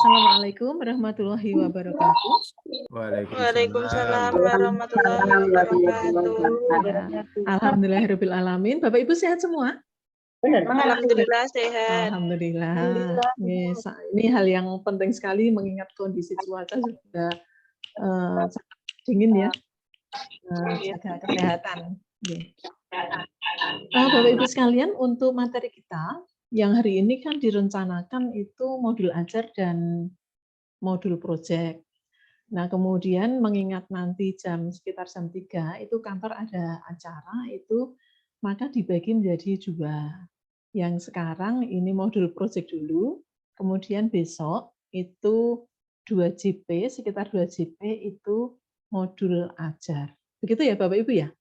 Assalamualaikum warahmatullahi wabarakatuh. Waalaikumsalam warahmatullahi wabarakatuh. Alhamdulillahirabbil alamin. Bapak Ibu sehat semua? Alhamdulillah sehat. Alhamdulillah. Ini hal yang penting sekali mengingat kondisi cuaca sudah sangat dingin ya. Jaga kesehatan. Bapak Ibu sekalian, untuk materi kita yang hari ini kan direncanakan itu modul ajar dan modul proyek. Nah, kemudian mengingat nanti sekitar jam 3 itu kantor ada acara itu, maka dibagi menjadi 2. Yang sekarang ini modul proyek dulu, kemudian besok itu 2 JP, sekitar 2 JP itu modul ajar. Begitu ya Bapak Ibu ya?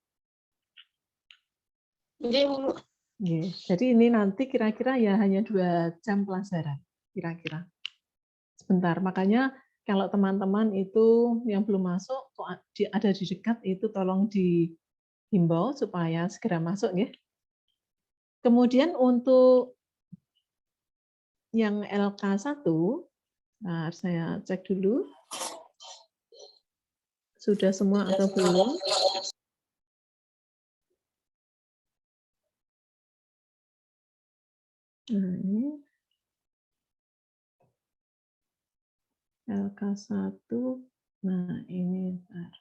Iya, Bu. Jadi ini nanti kira-kira ya hanya 2 jam pelajaran, kira-kira. Sebentar, makanya kalau teman-teman itu yang belum masuk, ada di dekat itu tolong dihimbau supaya segera masuk ya. Kemudian untuk yang LK1, nah saya cek dulu. Sudah semua atau belum? Nah, ini LK1. Nah, ini bentar.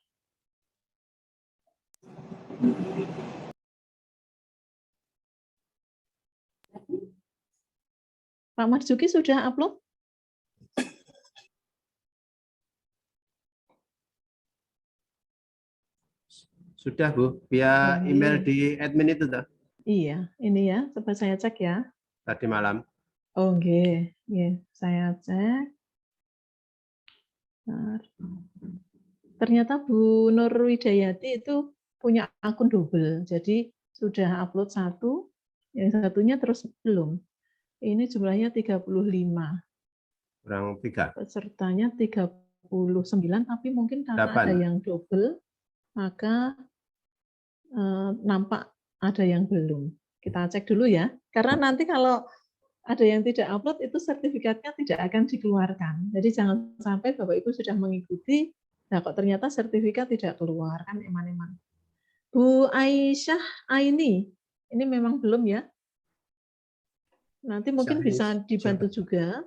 Pak Marzuki sudah upload? Sudah, Bu. Via email di admin itu, toh? Iya, ini ya. Coba saya cek ya. Tadi malam. Oke, saya cek. Ternyata Bu Nur Widayati itu punya akun double. Jadi sudah upload 1, yang satunya terus belum. Ini jumlahnya 35. Kurang 3. Pesertanya 39, tapi mungkin karena 8. ada yang double, maka nampak ada yang belum. Kita cek dulu ya. Karena nanti kalau ada yang tidak upload, itu sertifikatnya tidak akan dikeluarkan. Jadi jangan sampai Bapak Ibu sudah mengikuti, nah kok ternyata sertifikat tidak keluar, kan eman-eman. Bu Aisyah Aini, ini memang belum ya. Nanti mungkin bisa dibantu juga,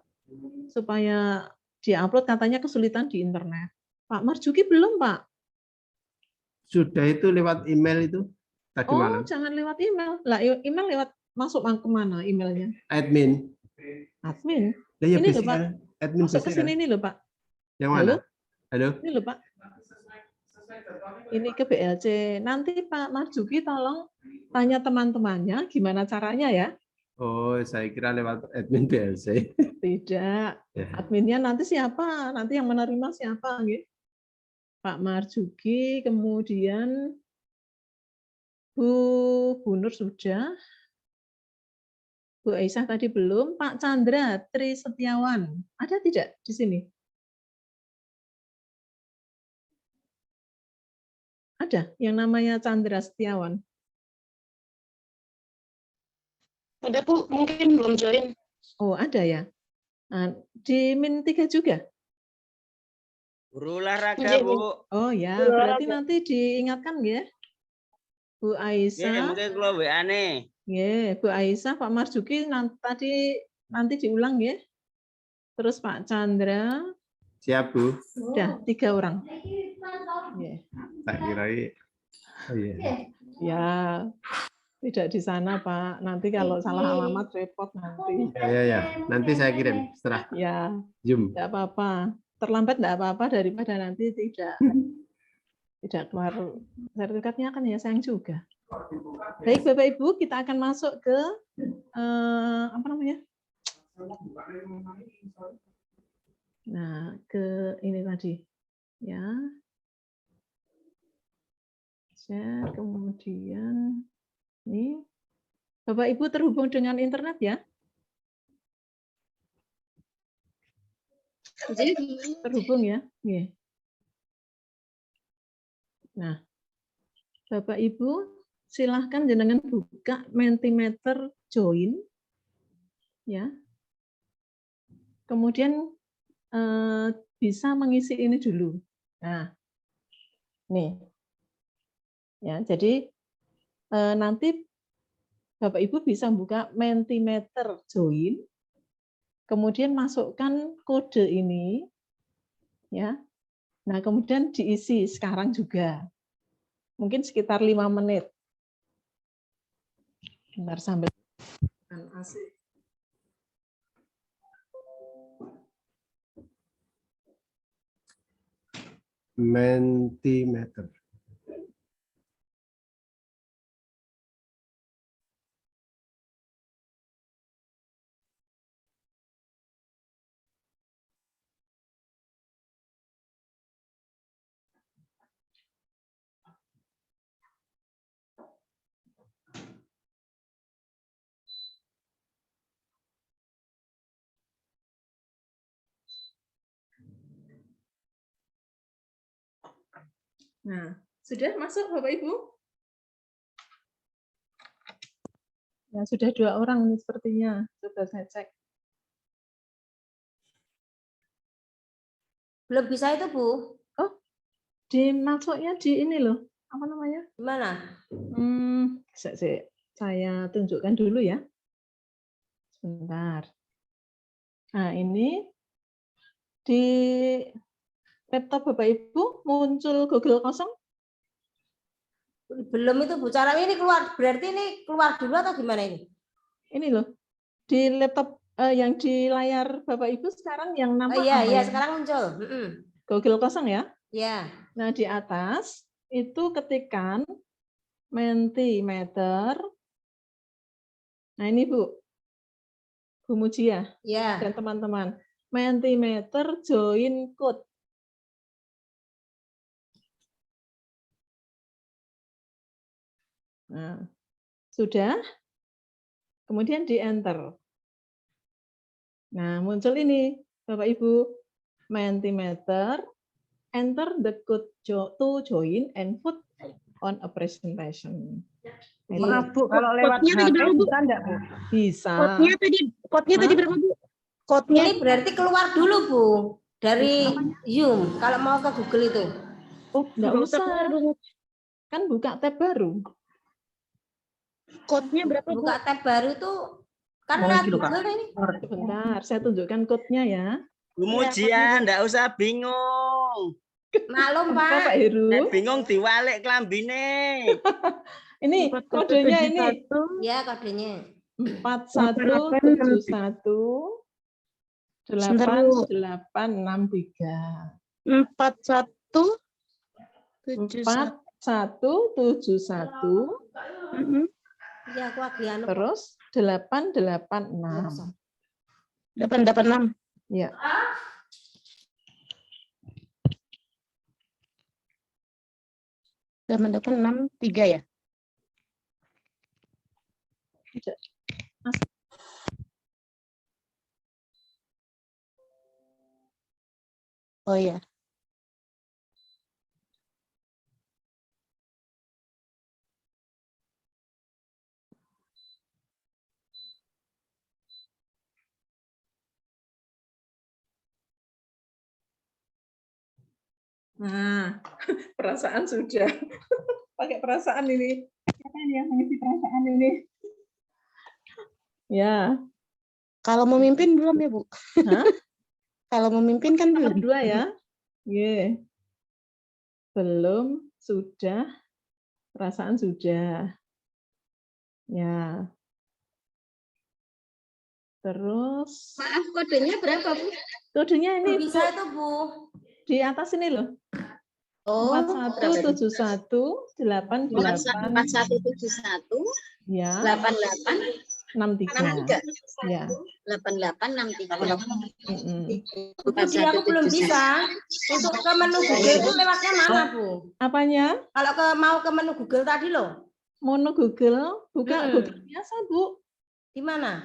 supaya di-upload, katanya kesulitan di internet. Pak Marzuki belum, Pak? Sudah itu lewat email itu tadi malam. Oh, jangan lewat email. Lah, email lewat masuk kemana emailnya? Admin. Admin. Ya, Ini loh Pak. Admin masuk ke sini nih loh Pak. Yang mana? Halo? Ini loh Pak. Ini ke BLC. Nanti Pak Marzuki tolong tanya teman-temannya gimana caranya ya. Oh, saya kira lewat admin BLC. Tidak. Adminnya nanti siapa? Nanti yang menerima siapa? Gitu. Pak Marzuki, kemudian Bu Nur sudah. Bu Aisyah tadi belum. Pak Chandra Tri Setiawan. Ada tidak di sini? Ada yang namanya Chandra Setiawan. Ada, Bu. Mungkin belum join. Oh, ada ya. Nah, di Min 3 juga? Guru olahraga, Bu. Oh ya, berarti nanti diingatkan ya. Bu Aisyah. Mungkin kalau WA-ne. Bu Aisyah, Pak Marzuki nanti diulang ya. Terus Pak Chandra. Siap, Bu. Sudah 3 orang. Tak kira. Oh iya. Ya, tidak di sana Pak. Nanti kalau salah alamat repot nanti. Ya. Nanti saya kirim setelah Zoom. Tidak apa-apa. Terlambat tidak apa-apa daripada nanti tidak keluar sertifikatnya, kan ya sayang juga. Baik Bapak Ibu, kita akan masuk ke apa namanya? Nah, ke ini tadi. Ya. Share, kemudian ini Bapak Ibu terhubung dengan internet ya? Terhubung ya? Nah, Bapak Ibu silahkan jenengan buka Mentimeter Join ya. Kemudian bisa mengisi ini dulu. Nah, nih. Ya, jadi nanti Bapak Ibu bisa buka Mentimeter join, kemudian masukkan kode ini, ya. Nah, kemudian diisi sekarang juga, mungkin sekitar 5 menit. Bentar sambil AC. Mentimeter. Nah, sudah masuk Bapak Ibu? Ya, sudah 2 orang nih sepertinya. Coba saya cek. Belum bisa itu, Bu. Oh, dimasuknya di ini loh. Apa namanya? Gimana? Saya tunjukkan dulu ya. Sebentar. Nah, ini di laptop Bapak Ibu muncul Google kosong? Belum itu, Bu. Cara ini keluar, berarti ini keluar dulu atau gimana ini? Ini loh. Di laptop yang di layar Bapak Ibu sekarang yang nampak iya, apa iya, ya? sekarang muncul. Google kosong ya? Iya. Nah, di atas itu ketikan Mentimeter. Nah, ini Bu Mujia Iya. dan teman-teman. Mentimeter join code. Nah, sudah. Kemudian di enter. Nah, muncul ini Bapak Ibu. Mentimeter, enter the code to join and put on a presentation. Maaf Bu, kalau lewat HP bisa enggak Bu? Bisa. Kodenya tadi berapa, Bu? Kodenya Ini berarti keluar dulu, Bu. Dari Zoom, kalau mau ke Google itu. Oh, enggak usah. Kan buka tab baru. Kodenya berapa, Bu? Buka tab baru itu karena Google ini. Sebentar, saya tunjukkan code-nya ya. Bu Mujia, ndak usah bingung. Maklum, Pak. Pak Heru. Nek bingung diwalik klambine. Ini kodenya ini. Ya, kodenya. 4171 8863. 4171 Ya, aku lagi anu. terus 886. 886. Ya. Zaman 863 ya? Oh ya. Nah, perasaan sudah. Pakai perasaan ini. Siapa yang mengisi perasaan ini? Ya. Kalau memimpin belum ya, Bu? Hah? Kalau memimpin kan belum. Kedua ya. Yeah. Belum, sudah, perasaan sudah. Ya. Terus. Maaf, kodenya berapa, Bu? Kodenya ini Bisa itu, Bu. di atas ini loh. Oh, 4171 88 4171 ya 88 63 ya 8863. Jadi aku belum bisa. Untuk ke menu Google itu lewatnya mana, Bu? Apanya? Kalau mau ke menu Google tadi loh. Menu Google, buka Google biasa, Bu. Di mana?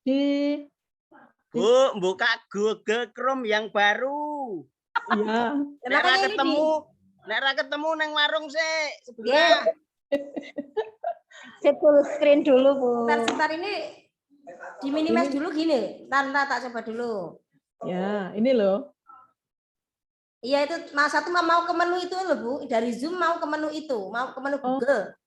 Di Bu, buka Google Chrome yang baru. ya. Nek ra ketemu nang warung sih. Ya. Saya full screen dulu, Bu. Sebentar ini di minimize dulu gini. Ntar tak coba dulu. Ya, ini loh. Iya itu Mas satu mau ke menu itu loh Bu, dari Zoom mau ke menu itu, mau ke menu Oh. Google.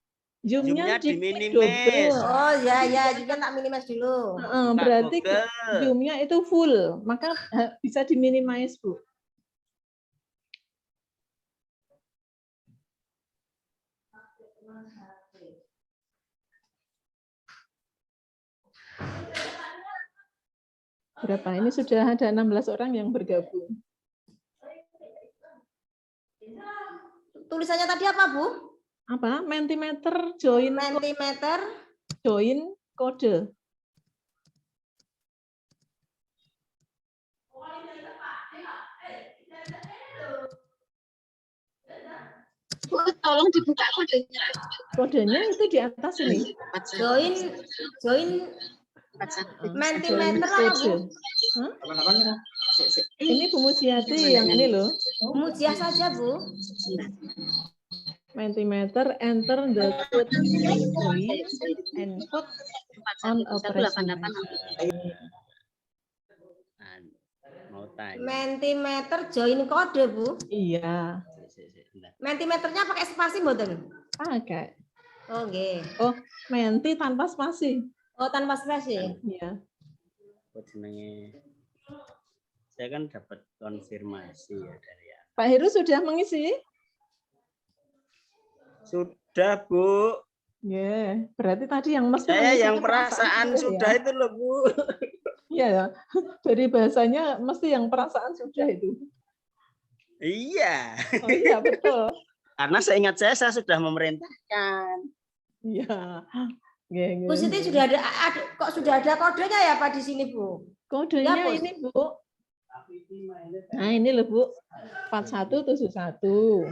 Zoom-nya Zoom-nya diklik diminimis. double. Oh ya juga tak minimis dulu. Buka Berarti Google. Zoom-nya itu full, maka bisa diminimize, Bu. Berapa? Ini sudah ada 16 orang yang bergabung. Tulisannya tadi apa Bu? Apa? Mentimeter join Mentimeter. join kode. Bu, tolong dibuka kodenya. Kodenya itu di atas ini. Join mentimeter apa Bu? Hah? Ini Bu Mujiati yang ini loh. Mujiah saja Bu. Mentimeter, enter the code join and put on operation. Mau tanya. Mentimeter join kode Bu. Iya, Mentimeternya pakai spasi mboten? pakai. Oh nggih. Oh, menti tanpa spasi. Oh tanpa spasi. Iya. Apa jenenge? Saya kan dapat konfirmasi ya dari ya. Pak Heru sudah mengisi? Sudah, Bu. Ya, berarti tadi yang mesti Saya mengisi yang itu perasaan dulu sudah ya. itu loh, Bu. Iya ya. Dari bahasanya mesti yang perasaan sudah itu. Iya. Oh iya, betul. Karena seingat saya sudah memerintahkan. Iya. Nggih, Bu Siti sudah ada kok sudah ada kodenya ya Pak di sini Bu? kodenya Ya, Bu. ini, Bu. Nah, ini loh, Bu. 4171.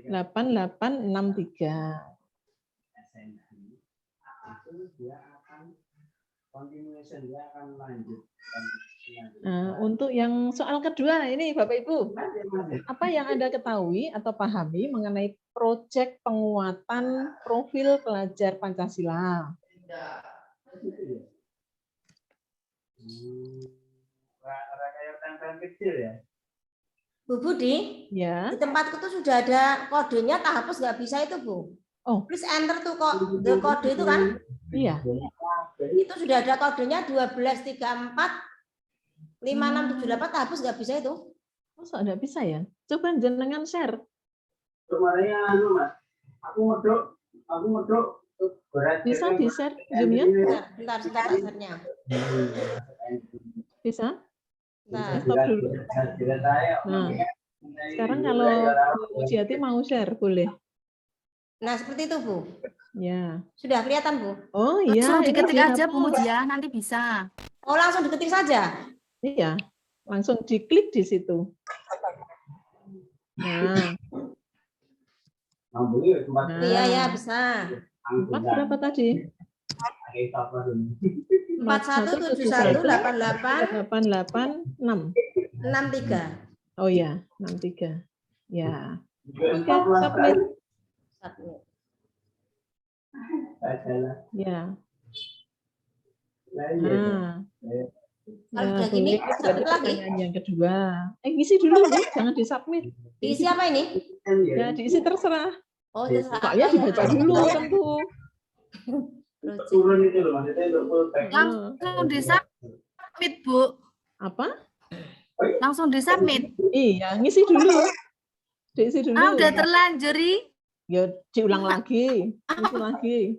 8863. Nah, untuk yang soal kedua ini Bapak Ibu, apa yang Anda ketahui atau pahami mengenai proyek penguatan profil pelajar Pancasila? Bu Budi, Ya. di tempatku tuh sudah ada kodenya, tak hapus nggak bisa itu Bu. Oh. Please enter tuh kok the kode itu kan? Iya. Itu sudah ada kodenya 1234 5678, tak hapus nggak bisa itu. Masa enggak bisa ya? Coba jenengan share. Bisa di-share Zoom-nya? Bentar share-nya. Bisa? Nah, Stop dulu. Nah, sekarang kalau Bu Jati mau share, boleh. nah seperti itu Bu. Ya. Sudah kelihatan Bu? Oh iya. Langsung ini diketik aja Bu dihapus. Mujiah, nanti bisa. Oh langsung diketik saja? Iya, langsung diklik di situ. Nah. Iya ya bisa. 4 berapa tadi? 41718863. 886. Oh ya, 63. Ya. Oke, submit. Ya. Nah. Kalau udah gini, boleh. submit lagi. Pertanyaan yang kedua. Isi dulu, Bu. Jangan disubmit. Diisi apa ini? Ya, diisi terserah. Oh, terserah. Soalnya dibaca dulu tentu. Langsung disubmit Bu. Apa? Langsung disubmit. Iya, ngisi dulu. Diisi dulu. Ah, udah terlanjur Ri. Ya, diulang lagi. Ngisi lagi.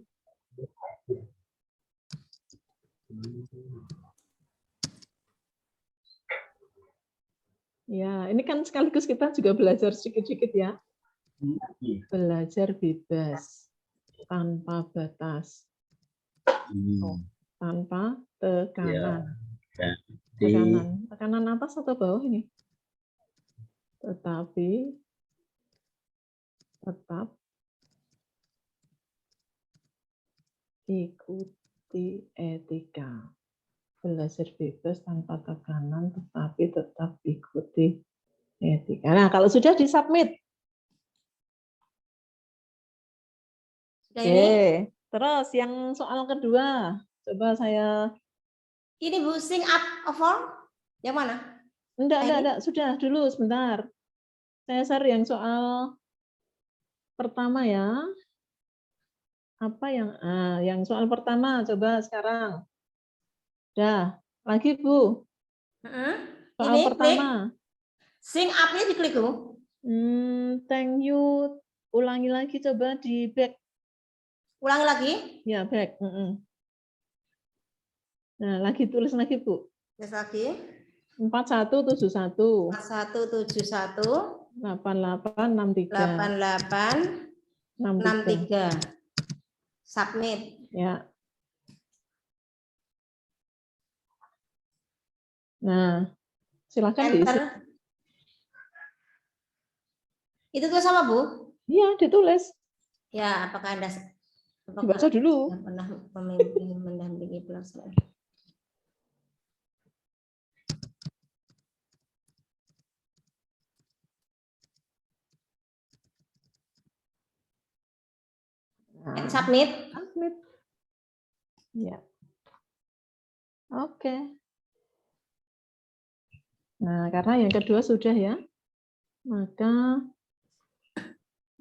Ya, ini kan sekaligus kita juga belajar sedikit-sedikit ya. Belajar bebas, tanpa batas, tanpa tekanan. Tekanan atas atau bawah ini? Tetapi tetap ikuti etika. Belajar bebas tanpa tekanan, tetapi tetap ikuti etika. Nah, kalau sudah disubmit. Oke, terus yang soal kedua. Coba saya Ini Bu, sing up of all? Yang mana? Enggak, sudah dulu sebentar. Saya share yang soal pertama ya. Apa yang soal pertama coba sekarang. Dah, lagi Bu. Soal Ini pertama. klik. Sing up-nya diklik Bu. Thank you. Ulangi lagi coba di back. Ulangi lagi. Ya, back. Nah, lagi tulis lagi Bu. Tulis lagi. 4171 4171 8863 8863. Submit. Ya. Nah, silakan diisi. Enter. Itu tulis apa Bu? Iya, ditulis. Ya, apakah Anda Dibaca dulu. pernah memimpin mendampingi pelaksanaan? Submit. Submit. Ya. Oke. Nah, karena yang kedua sudah ya. Maka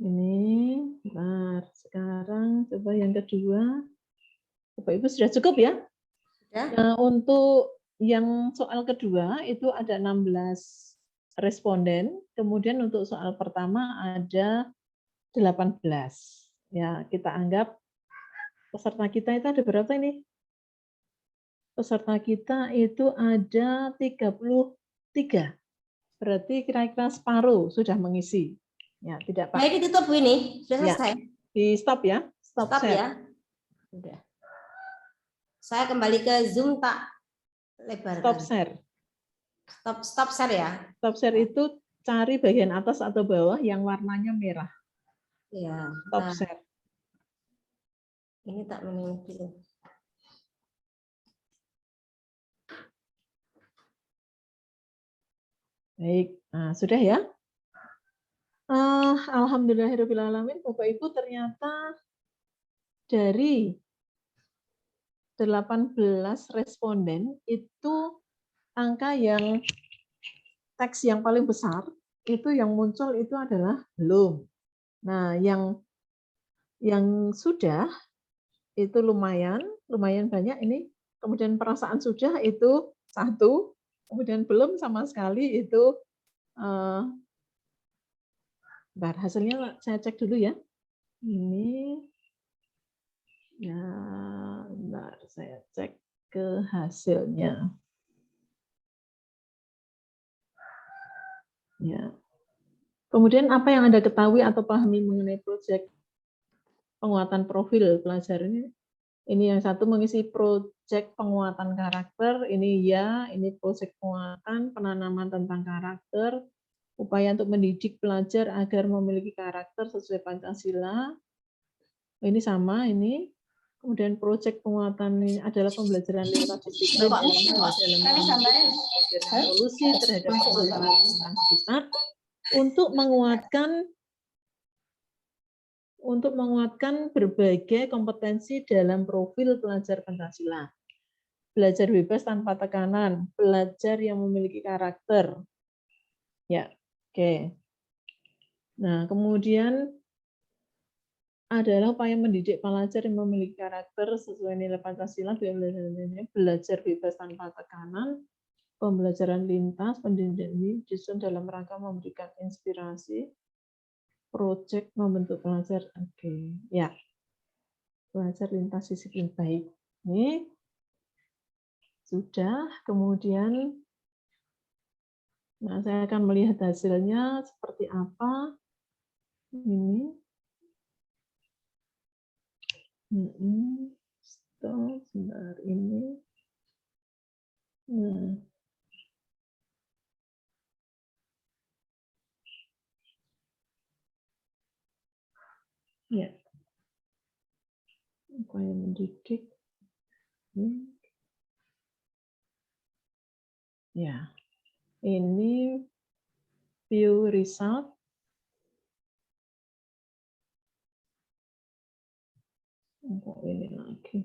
ini, bentar. Sekarang coba yang kedua. Bapak Ibu sudah cukup ya? Sudah. Nah, untuk yang soal kedua itu ada 16 responden. Kemudian untuk soal pertama ada 18. Ya, kita anggap peserta kita itu ada berapa ini? Peserta kita itu ada 33. Berarti kira-kira separuh sudah mengisi. Ya, tidak Pak. Nah, ini ditutup Bu ini. Sudah Ya. selesai. Di stop ya. Stop share. Ya. Sudah. Saya kembali ke Zoom tak lebarkan. Stop share. Stop share ya. Stop share itu cari bagian atas atau bawah yang warnanya merah. Iya. Stop Nah, share. ini tak memilih dulu. Baik, nah, sudah ya. Alhamdulillahirrahmanirrahim, Bapak Ibu ternyata dari 18 responden itu angka yang teks yang paling besar itu yang muncul itu adalah belum. Nah, yang sudah itu lumayan banyak ini. Kemudian perasaan sudah itu 1, kemudian belum sama sekali itu bentar, hasilnya saya cek dulu ya. Ini ya, bentar, saya cek ke hasilnya. Ya. Kemudian apa yang Anda ketahui atau pahami mengenai proyek penguatan profil pelajar ini? Ini yang satu mengisi proyek penguatan karakter, ini ya, ini proyek penguatan penanaman tentang karakter, upaya untuk mendidik pelajar agar memiliki karakter sesuai Pancasila. Ini sama ini. Kemudian proyek penguatan ini adalah pembelajaran lintas disiplin dalam solusi terhadap permasalahan tentang sekitar untuk menguatkan berbagai kompetensi dalam profil pelajar Pancasila. Belajar bebas tanpa tekanan, belajar yang memiliki karakter. Ya, oke. Nah, kemudian adalah upaya mendidik pelajar yang memiliki karakter sesuai nilai Pancasila, belajar bebas tanpa tekanan, pembelajaran lintas, pendidikan ini disusun dalam rangka memberikan inspirasi, proyek membentuk pelajar. Oke, ya. Pelajar lintas disiplin baik. Ini sudah, kemudian nah saya akan melihat hasilnya seperti apa. Ini. Stop, sebentar ini. Nah. Ya. Upaya mendidik. Ya. Ini view result. Ini lagi.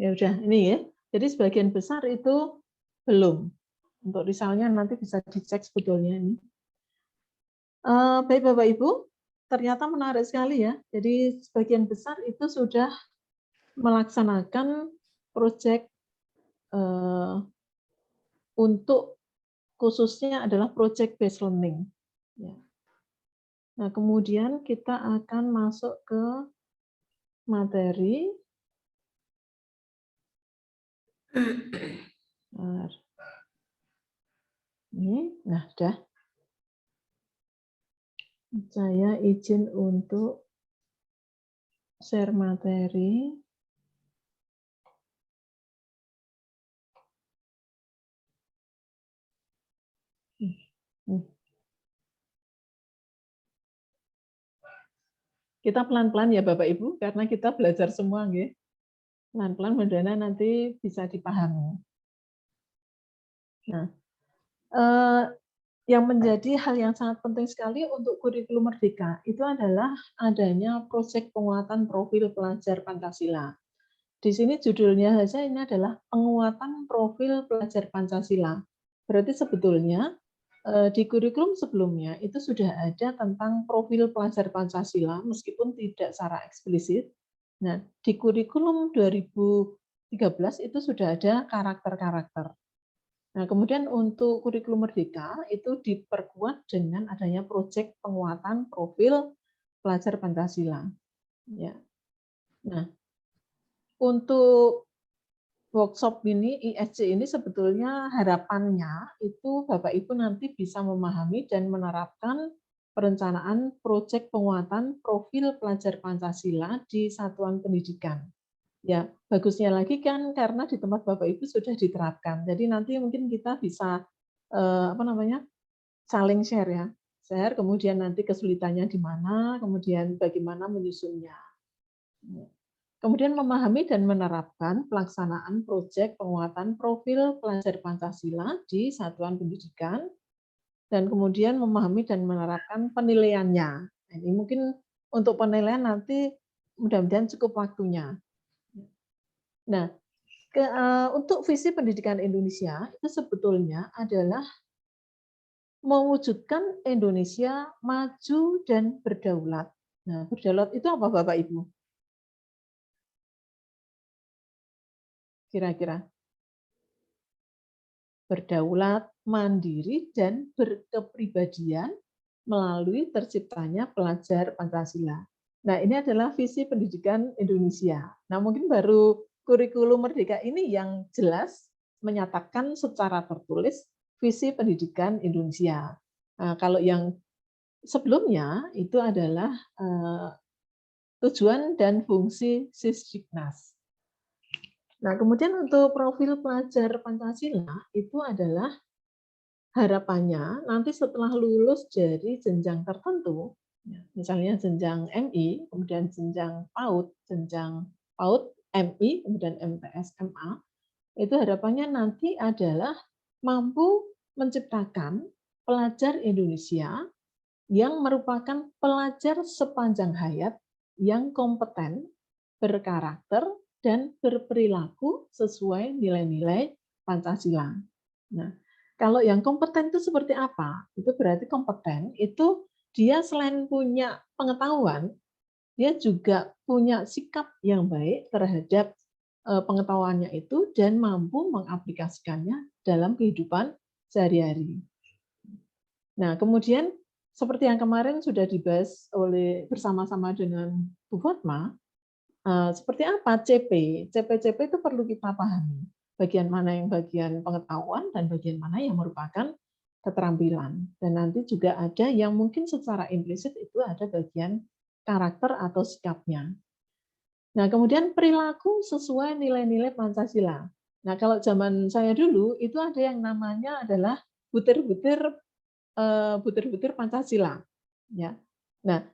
Ya udah, ini ya. Jadi sebagian besar itu belum. Untuk risalnya nanti bisa dicek sebetulnya ini. Baik Bapak Ibu, ternyata menarik sekali ya. Jadi sebagian besar itu sudah melaksanakan proyek untuk khususnya adalah project based learning. Ya. Nah, kemudian kita akan masuk ke materi. Ini, nah, dah. Saya izin untuk share materi. Kita pelan-pelan ya Bapak Ibu, karena kita belajar semua, nggih. Pelan-pelan mudah-mudahan nanti bisa dipahami. Nah, yang menjadi hal yang sangat penting sekali untuk kurikulum Merdeka itu adalah adanya proyek penguatan profil pelajar Pancasila. Di sini judulnya saja ini adalah penguatan profil pelajar Pancasila. Berarti sebetulnya di kurikulum sebelumnya itu sudah ada tentang profil pelajar Pancasila meskipun tidak secara eksplisit. Nah, di kurikulum 2013 itu sudah ada karakter-karakter. Nah, kemudian untuk kurikulum Merdeka itu diperkuat dengan adanya proyek penguatan profil pelajar Pancasila. Ya. Nah, untuk workshop ini, ISC ini sebetulnya harapannya itu Bapak Ibu nanti bisa memahami dan menerapkan perencanaan proyek penguatan profil pelajar Pancasila di satuan pendidikan. Ya, bagusnya lagi kan karena di tempat Bapak Ibu sudah diterapkan. Jadi nanti mungkin kita bisa saling share ya. Share, kemudian nanti kesulitannya di mana, kemudian bagaimana menyusunnya. Kemudian memahami dan menerapkan pelaksanaan proyek penguatan profil pelajar Pancasila di satuan pendidikan, dan kemudian memahami dan menerapkan penilaiannya. Ini mungkin untuk penilaian nanti mudah-mudahan cukup waktunya. Nah, untuk visi pendidikan Indonesia itu sebetulnya adalah mewujudkan Indonesia maju dan berdaulat. Nah, berdaulat itu apa Bapak Ibu? Kira-kira? Berdaulat, mandiri, dan berkepribadian melalui terciptanya pelajar Pancasila. Nah, ini adalah visi pendidikan Indonesia. Nah, mungkin baru kurikulum Merdeka ini yang jelas menyatakan secara tertulis visi pendidikan Indonesia. Nah, kalau yang sebelumnya itu adalah tujuan dan fungsi Sisdiknas. Nah, kemudian untuk profil pelajar Pancasila itu adalah harapannya nanti setelah lulus dari jenjang tertentu, misalnya jenjang MI, kemudian jenjang PAUD, MI, kemudian MTS, MA, itu harapannya nanti adalah mampu menciptakan pelajar Indonesia yang merupakan pelajar sepanjang hayat yang kompeten, berkarakter, dan berperilaku sesuai nilai-nilai Pancasila. Nah, kalau yang kompeten itu seperti apa? Itu berarti kompeten itu dia selain punya pengetahuan, dia juga punya sikap yang baik terhadap pengetahuannya itu dan mampu mengaplikasikannya dalam kehidupan sehari-hari. Nah, kemudian seperti yang kemarin sudah dibahas bersama-sama dengan Bu Fatma, seperti apa CP? CP itu perlu kita pahami. Bagian mana yang bagian pengetahuan dan bagian mana yang merupakan keterampilan. Dan nanti juga ada yang mungkin secara implisit itu ada bagian karakter atau sikapnya. Nah, kemudian perilaku sesuai nilai-nilai Pancasila. Nah, kalau zaman saya dulu itu ada yang namanya adalah butir-butir Pancasila. Ya. Nah,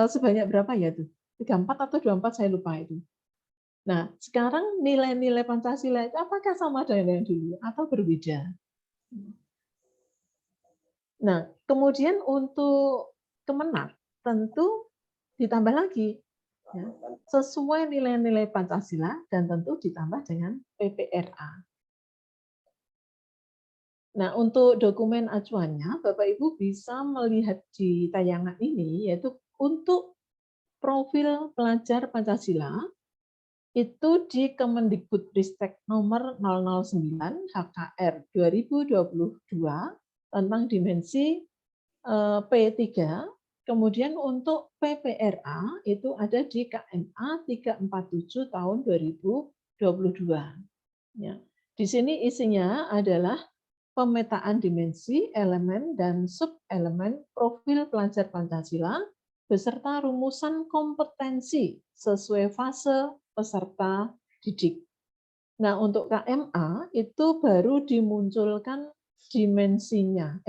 sebanyak berapa ya itu? 34 atau 24 saya lupa itu. Nah, sekarang nilai-nilai Pancasila itu apakah sama dengan yang dulu atau berbeda? Nah, kemudian untuk Kemenak tentu ditambah lagi ya, sesuai nilai-nilai Pancasila dan tentu ditambah dengan PPRA. Nah, untuk dokumen acuannya, Bapak Ibu bisa melihat di tayangan ini, yaitu untuk profil pelajar Pancasila, itu di Kemendikbudristek nomor 009 HKR 2022 tentang dimensi P3. Kemudian untuk PPRA itu ada di KMA 347 tahun 2022. Ya. Di sini isinya adalah pemetaan dimensi, elemen, dan sub-elemen profil pelajar Pancasila beserta rumusan kompetensi sesuai fase peserta didik. Nah, untuk KMA itu baru dimunculkan dimensinya,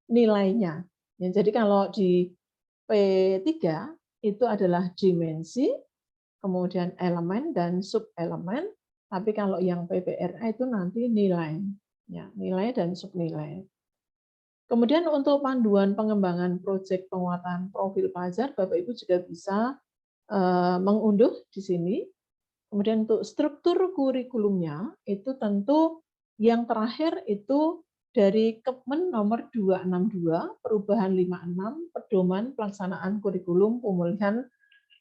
nilainya. Ya, jadi kalau di P3 itu adalah dimensi, kemudian elemen dan sub-elemen, tapi kalau yang PPRA itu nanti nilai. Ya, nilai dan subnilai. Kemudian untuk panduan pengembangan proyek penguatan profil pelajar, Bapak Ibu juga bisa mengunduh di sini. Kemudian untuk struktur kurikulumnya, itu tentu yang terakhir itu dari Kepmen nomor 262, perubahan 56, pedoman pelaksanaan kurikulum pemulihan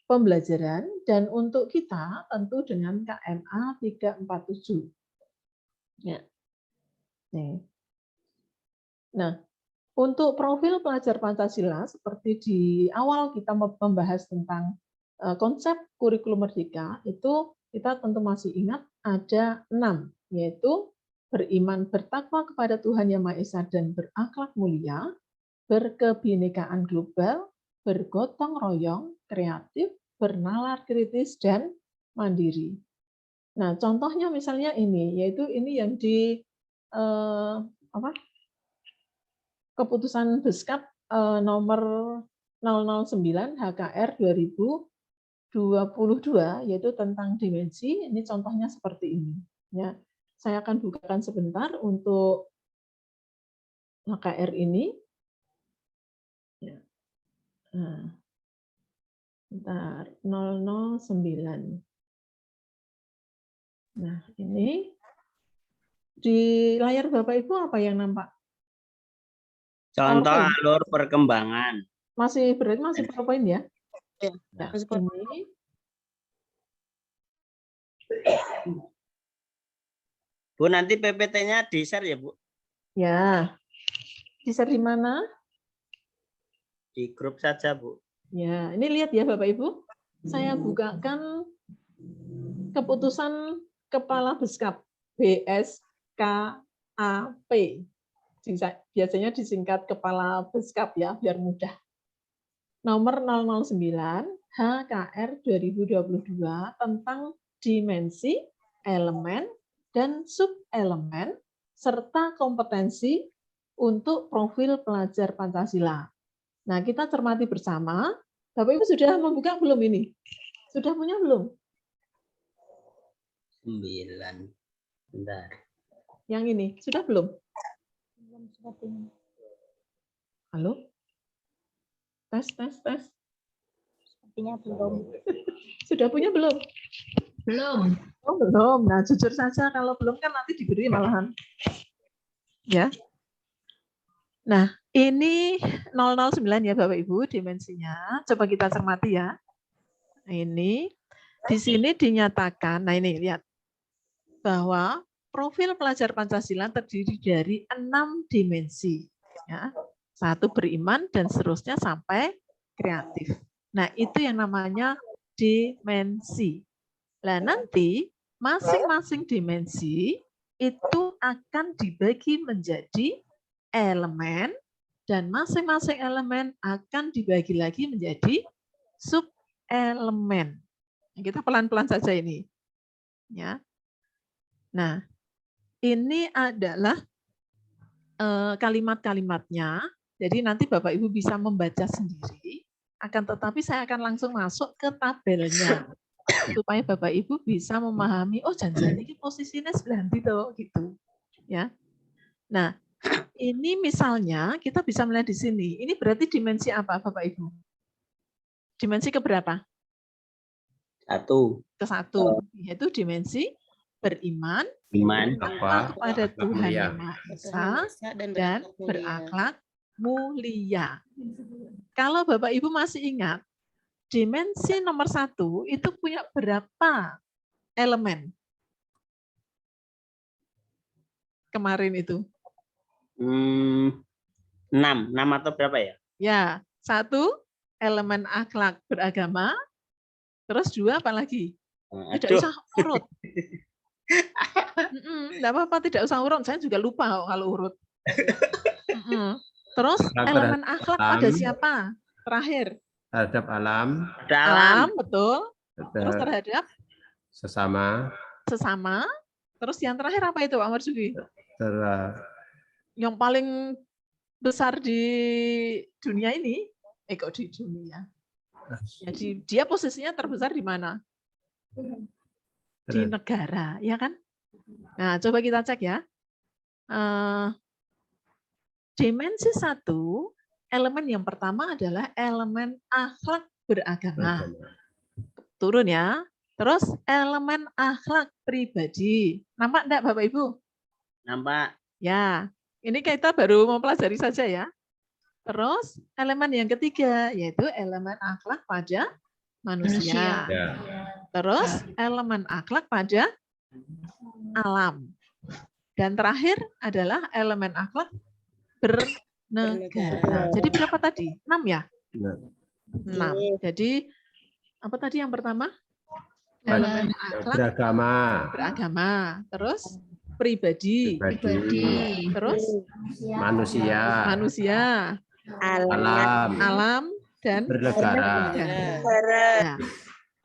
pembelajaran, dan untuk kita tentu dengan KMA 347. Ya. Nih. Nah, untuk profil pelajar Pancasila, seperti di awal kita membahas tentang konsep kurikulum merdeka, itu kita tentu masih ingat ada 6, yaitu beriman bertakwa kepada Tuhan Yang Maha Esa dan berakhlak mulia, berkebinekaan global, bergotong royong, kreatif, bernalar kritis, dan mandiri. Nah, contohnya misalnya ini, yaitu ini yang di keputusan Beskap nomor 009 HKR 2022, yaitu tentang dimensi. Ini contohnya seperti ini. Ya, saya akan bukakan sebentar untuk HKR ini. Ya. Nah, bentar, 009. Nah, ini di layar Bapak Ibu apa yang nampak? Contoh PowerPoint. alur perkembangan. Masih PowerPoint ya? Ya, Nah, masih ini Bu, nanti PPT-nya di-share ya, Bu? ya. Di-share di mana? Di grup saja, Bu. Ya, ini lihat ya Bapak Ibu. Saya bukakan keputusan Kepala Beskap, BSKAP. Biasanya disingkat Kepala Beskap ya, biar mudah. Nomor 009 HKR 2022 tentang dimensi, elemen, dan sub-elemen, serta kompetensi untuk profil pelajar Pancasila. Nah, kita cermati bersama. Bapak Ibu sudah membuka belum ini? Sudah punya belum? 9. Bentar. Yang ini, sudah belum? Halo? Tes. Sepertinya belum. Sudah punya belum? Belum. Oh, belum. Nah, jujur saja kalau belum kan nanti diberi malahan. Ya. Nah, ini 009 ya Bapak Ibu dimensinya. Coba kita cermati ya. Ini di sini dinyatakan, nah ini lihat bahwa profil pelajar Pancasila terdiri dari 6 dimensi. Ya. 1 beriman dan seterusnya sampai kreatif. Nah, itu yang namanya dimensi. Nah, nanti masing-masing dimensi itu akan dibagi menjadi elemen dan masing-masing elemen akan dibagi lagi menjadi sub-elemen. Kita pelan-pelan saja ini. Ya. Nah, ini adalah kalimat-kalimatnya. Jadi nanti Bapak Ibu bisa membaca sendiri. Akan tetapi saya akan langsung masuk ke tabelnya supaya Bapak Ibu bisa memahami. Oh, jangan ini posisinya sebelah gitu. Ya. Nah, ini misalnya kita bisa melihat di sini. Ini berarti dimensi apa Bapak Ibu? Dimensi keberapa? 1. ke 1, yaitu dimensi beriman Iman. Apa? kepada Akhlak Tuhan mulia. Yang Maha Esa dan berakhlak mulia. Kalau Bapak Ibu masih ingat, dimensi nomor 1 itu punya berapa elemen? Kemarin itu. 6 atau berapa ya? Ya, 1 elemen akhlak beragama, terus 2 apa lagi? Tidak Aduh. usah urut. Enggak apa-apa, tidak usah urut. Saya juga lupa kalau urut. Terus Akhlak elemen terhadap akhlak alam. pada siapa? Terakhir. Terhadap alam, Alam, betul. Terus terhadap terhadap sesama, sesama. Terus yang terakhir apa itu, Pak Marzuki? terhadap Yang paling besar di dunia ini, kok di dunia? Jadi dia posisinya terbesar di mana? Di negara, ya kan? Nah, coba kita cek ya. Dimensi 1, elemen yang pertama adalah elemen akhlak beragama. Turun ya. Terus elemen akhlak pribadi. Nampak enggak Bapak Ibu? Nampak. Ya, ini kita baru mempelajari saja ya. Terus elemen yang ketiga yaitu elemen akhlak pada manusia. Ya. Terus elemen akhlak pada alam. Dan terakhir adalah elemen akhlak bernegara. Jadi berapa tadi? 6 ya? 6. Jadi apa tadi yang pertama? Elemen akhlak beragama. Terus pribadi. Terus manusia. Alam dan bernegara.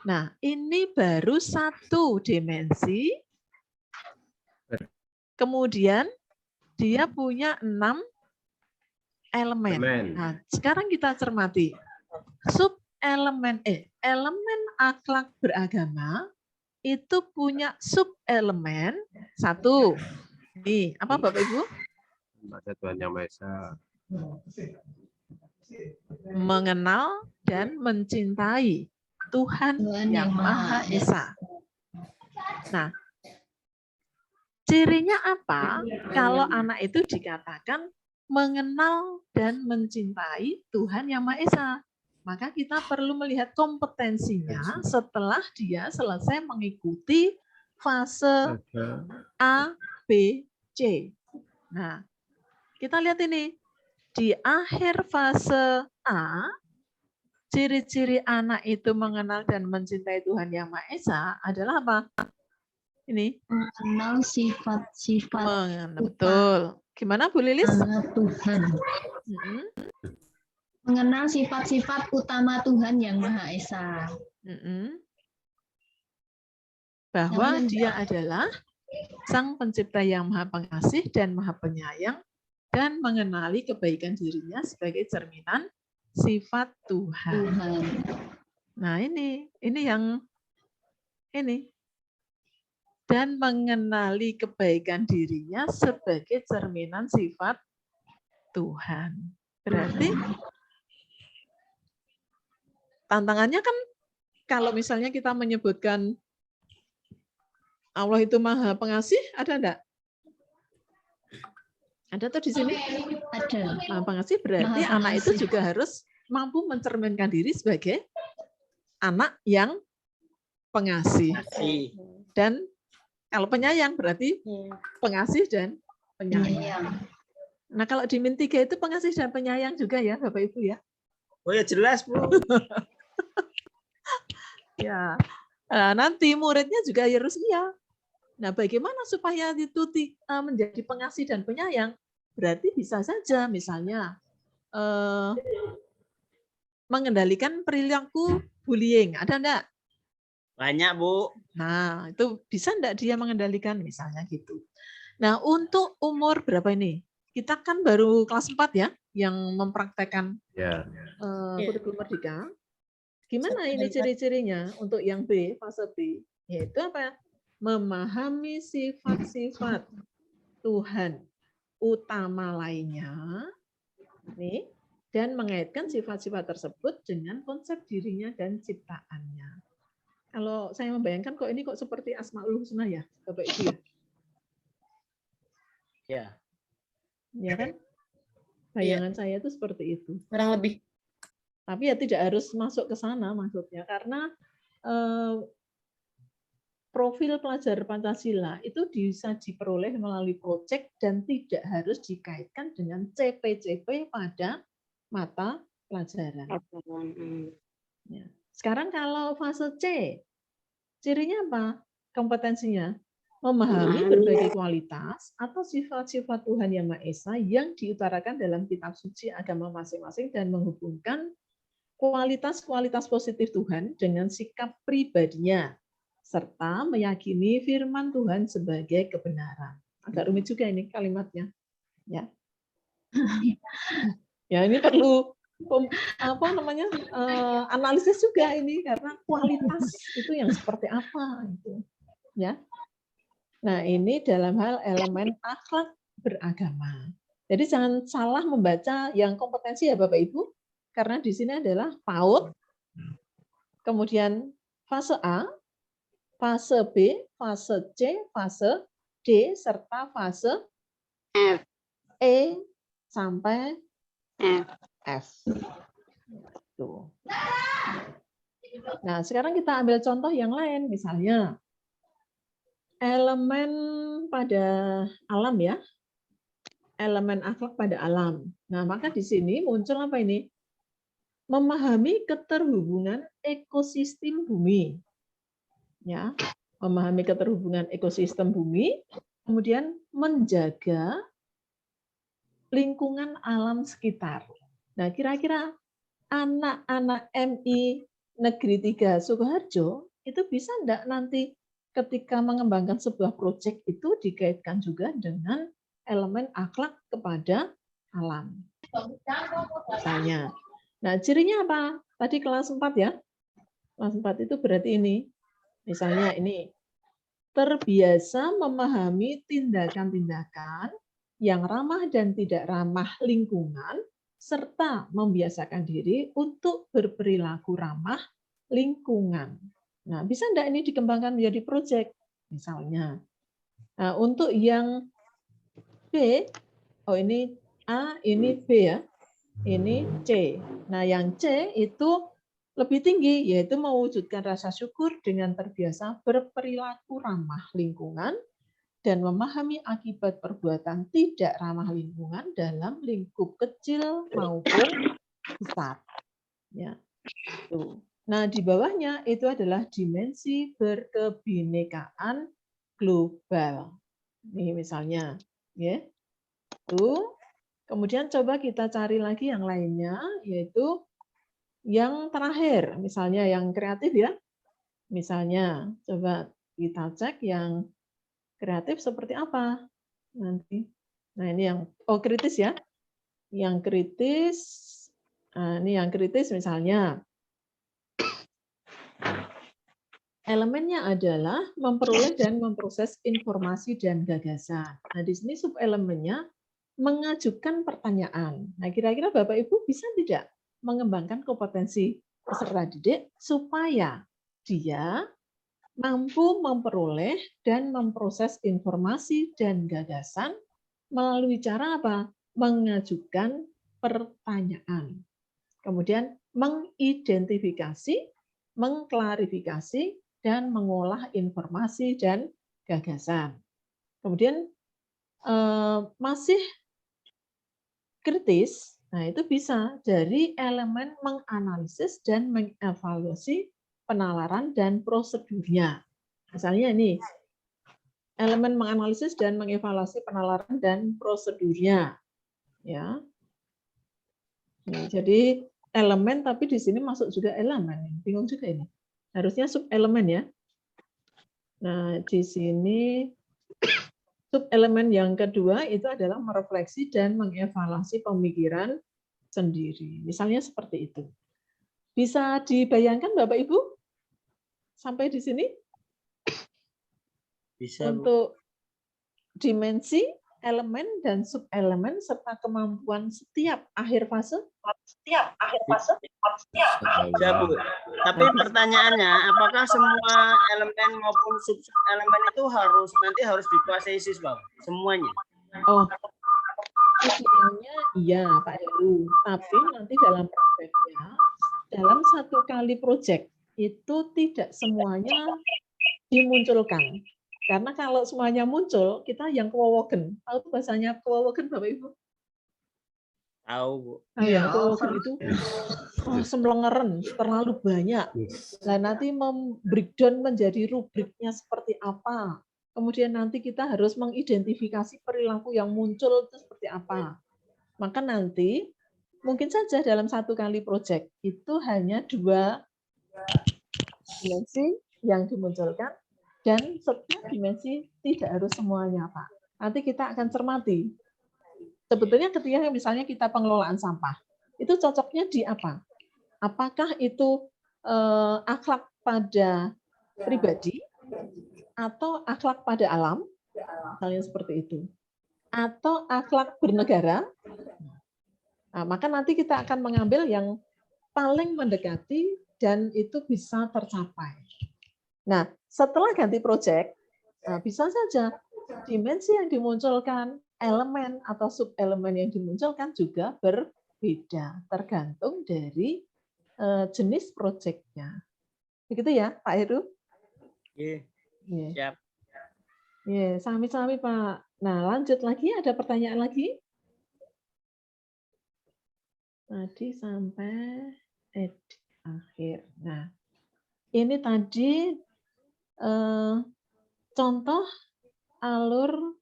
Nah, ini baru 1 dimensi. Kemudian dia punya 6 elemen. Nah, sekarang kita cermati. Elemen akhlak beragama itu punya sub-elemen 1. Nih, apa Bapak Ibu? Pada Tuhan Yang Maha Esa. Mengenal dan mencintai Tuhan Yang Maha Esa. Nah, cirinya apa kalau anak itu dikatakan mengenal dan mencintai Tuhan Yang Maha Esa? Maka kita perlu melihat kompetensinya setelah dia selesai mengikuti fase A, B, C. Nah, kita lihat ini. Di akhir fase A, ciri-ciri anak itu mengenal dan mencintai Tuhan Yang Maha Esa adalah apa? Ini. Mengenal sifat-sifat betul. Gimana Bu Lilis? Tuhan. Mengenal sifat-sifat utama Tuhan Yang Maha Esa. Bahwa dia adalah Sang Pencipta yang Maha Pengasih dan Maha Penyayang dan mengenali kebaikan dirinya sebagai cerminan sifat Tuhan. Nah, ini yang ini. Dan mengenali kebaikan dirinya sebagai cerminan sifat Tuhan. Berarti tantangannya kan kalau misalnya kita menyebutkan Allah itu Maha Pengasih, ada enggak? Ada tuh di sini? Ada. Maha Pengasih berarti anak itu juga harus mampu mencerminkan diri sebagai anak yang pengasih. Dan kalau penyayang berarti pengasih dan penyayang. Nah, kalau di Min 3 itu pengasih dan penyayang juga ya, Bapak Ibu ya? Oh ya jelas, Bu. Ya. Nah, nanti muridnya juga harus iya. Nah, bagaimana supaya itu menjadi pengasih dan penyayang? Berarti bisa saja misalnya mengendalikan perilaku bullying. Ada enggak? Banyak, Bu. Nah, itu bisa enggak dia mengendalikan misalnya gitu. Nah, untuk umur berapa ini? Kita kan baru kelas 4 ya, yang mempraktekkan kurikulum Merdeka. Gimana ini ciri-cirinya untuk yang B, fase B? Yaitu apa? Memahami sifat-sifat Tuhan utama lainnya, nih, dan mengaitkan sifat-sifat tersebut dengan konsep dirinya dan ciptaannya. Kalau saya membayangkan kok ini kok seperti Asmaul Husna ya, Bapak Ibu ya? Ya. Ya kan? Bayangan saya itu seperti itu. Kurang lebih. Tapi ya tidak harus masuk ke sana maksudnya, karena profil pelajar Pancasila itu bisa diperoleh melalui proyek dan tidak harus dikaitkan dengan CP-CP pada mata pelajaran. Ya. Sekarang kalau fase C, cirinya apa? Kompetensinya memahami berbagai kualitas atau sifat-sifat Tuhan Yang Maha Esa yang diutarakan dalam kitab suci agama masing-masing dan menghubungkan kualitas-kualitas positif Tuhan dengan sikap pribadinya, serta meyakini firman Tuhan sebagai kebenaran. Agak rumit juga ini kalimatnya. Ya, ya ini perlu analisis juga ini, karena kualitas itu yang seperti apa itu. Ya. Nah, ini dalam hal elemen akhlak beragama. Jadi jangan salah membaca yang kompetensi ya Bapak Ibu, karena di sini adalah PAUD, kemudian fase A, fase B, fase C, fase D, serta fase E sampai F. Tuh. Nah, sekarang kita ambil contoh yang lain, misalnya elemen pada alam ya, elemen akhlak pada alam. Nah, maka di sini muncul apa ini? Memahami keterhubungan ekosistem bumi. Ya, memahami keterhubungan ekosistem bumi, kemudian menjaga lingkungan alam sekitar. Nah, kira-kira anak-anak MI Negeri 3 Sukoharjo itu bisa enggak nanti ketika mengembangkan sebuah proyek itu dikaitkan juga dengan elemen akhlak kepada alam. Misalnya. Nah, cirinya apa? Tadi kelas 4 ya. Kelas 4 itu berarti ini. Misalnya ini. Terbiasa memahami tindakan-tindakan yang ramah dan tidak ramah lingkungan, serta membiasakan diri untuk berperilaku ramah lingkungan. Nah, bisa enggak ini dikembangkan menjadi proyek? Misalnya. Nah, untuk yang B, oh ini A, ini B ya. Ini C. Nah, yang C itu lebih tinggi, yaitu mewujudkan rasa syukur dengan terbiasa berperilaku ramah lingkungan dan memahami akibat perbuatan tidak ramah lingkungan dalam lingkup kecil maupun besar. Ya. Tuh. Nah, di bawahnya itu adalah dimensi berkebinekaan global. Ini misalnya, ya. Tuh. Kemudian coba kita cari lagi yang lainnya, yaitu yang terakhir, misalnya yang kreatif ya. Misalnya, coba kita cek yang kreatif seperti apa nanti. Nah, ini yang kritis ya. Yang kritis, nah, ini yang kritis misalnya. Elemennya adalah memperoleh dan memproses informasi dan gagasan. Nah, di sini subelemennya mengajukan pertanyaan. Nah, kira-kira Bapak Ibu bisa tidak mengembangkan kompetensi peserta didik supaya dia mampu memperoleh dan memproses informasi dan gagasan melalui cara apa? Mengajukan pertanyaan. Kemudian mengidentifikasi, mengklarifikasi, dan mengolah informasi dan gagasan. Kemudian masih kritis, nah itu bisa dari elemen menganalisis dan mengevaluasi penalaran dan prosedurnya. Misalnya ini, elemen menganalisis dan mengevaluasi penalaran dan prosedurnya. Ya. Nah, jadi elemen, tapi di sini masuk juga elemen. Bingung juga ini. Harusnya subelemen ya. Nah, di sini subelemen yang kedua itu adalah merefleksi dan mengevaluasi pemikiran sendiri. Misalnya seperti itu. Bisa dibayangkan Bapak Ibu? Sampai di sini? Bisa, untuk Bu. dimensi elemen dan subelemen serta kemampuan setiap akhir fase? Bisa, Bu. Tapi pertanyaannya, apakah semua elemen maupun sub-elemen itu nanti harus dikuasai siswa? Semuanya? Oh, idealnya iya Pak Heru, tapi nanti dalam prakteknya, dalam satu kali proyek itu tidak semuanya dimunculkan. Karena kalau semuanya muncul, kita yang kewowogen. Tahu bahasanya kewowogen Bapak Ibu? Tahu, Bu. Nah, yang kewowogen itu semlengeren, terlalu banyak. Nah, nanti breakdown menjadi rubriknya seperti apa. Kemudian nanti kita harus mengidentifikasi perilaku yang muncul itu seperti apa. Maka nanti mungkin saja dalam satu kali proyek itu hanya 2 dimensi yang dimunculkan dan setiap dimensi tidak harus semuanya, Pak. Nanti kita akan cermati. Sebetulnya ketika misalnya kita pengelolaan sampah, itu cocoknya di apa? Apakah itu akhlak pada pribadi atau akhlak pada alam, misalnya seperti itu, atau akhlak bernegara? Nah, maka nanti kita akan mengambil yang paling mendekati dan itu bisa tercapai. Nah, setelah ganti proyek, bisa saja dimensi yang dimunculkan, elemen atau subelemen yang dimunculkan juga berbeda, tergantung dari jenis proyeknya. Begitu ya, Pak Heru? Iya. Iya. Siap. Iya, sami-sami, Pak. Nah, lanjut lagi, ada pertanyaan lagi? Tadi sampai akhir. Nah, ini tadi contoh alur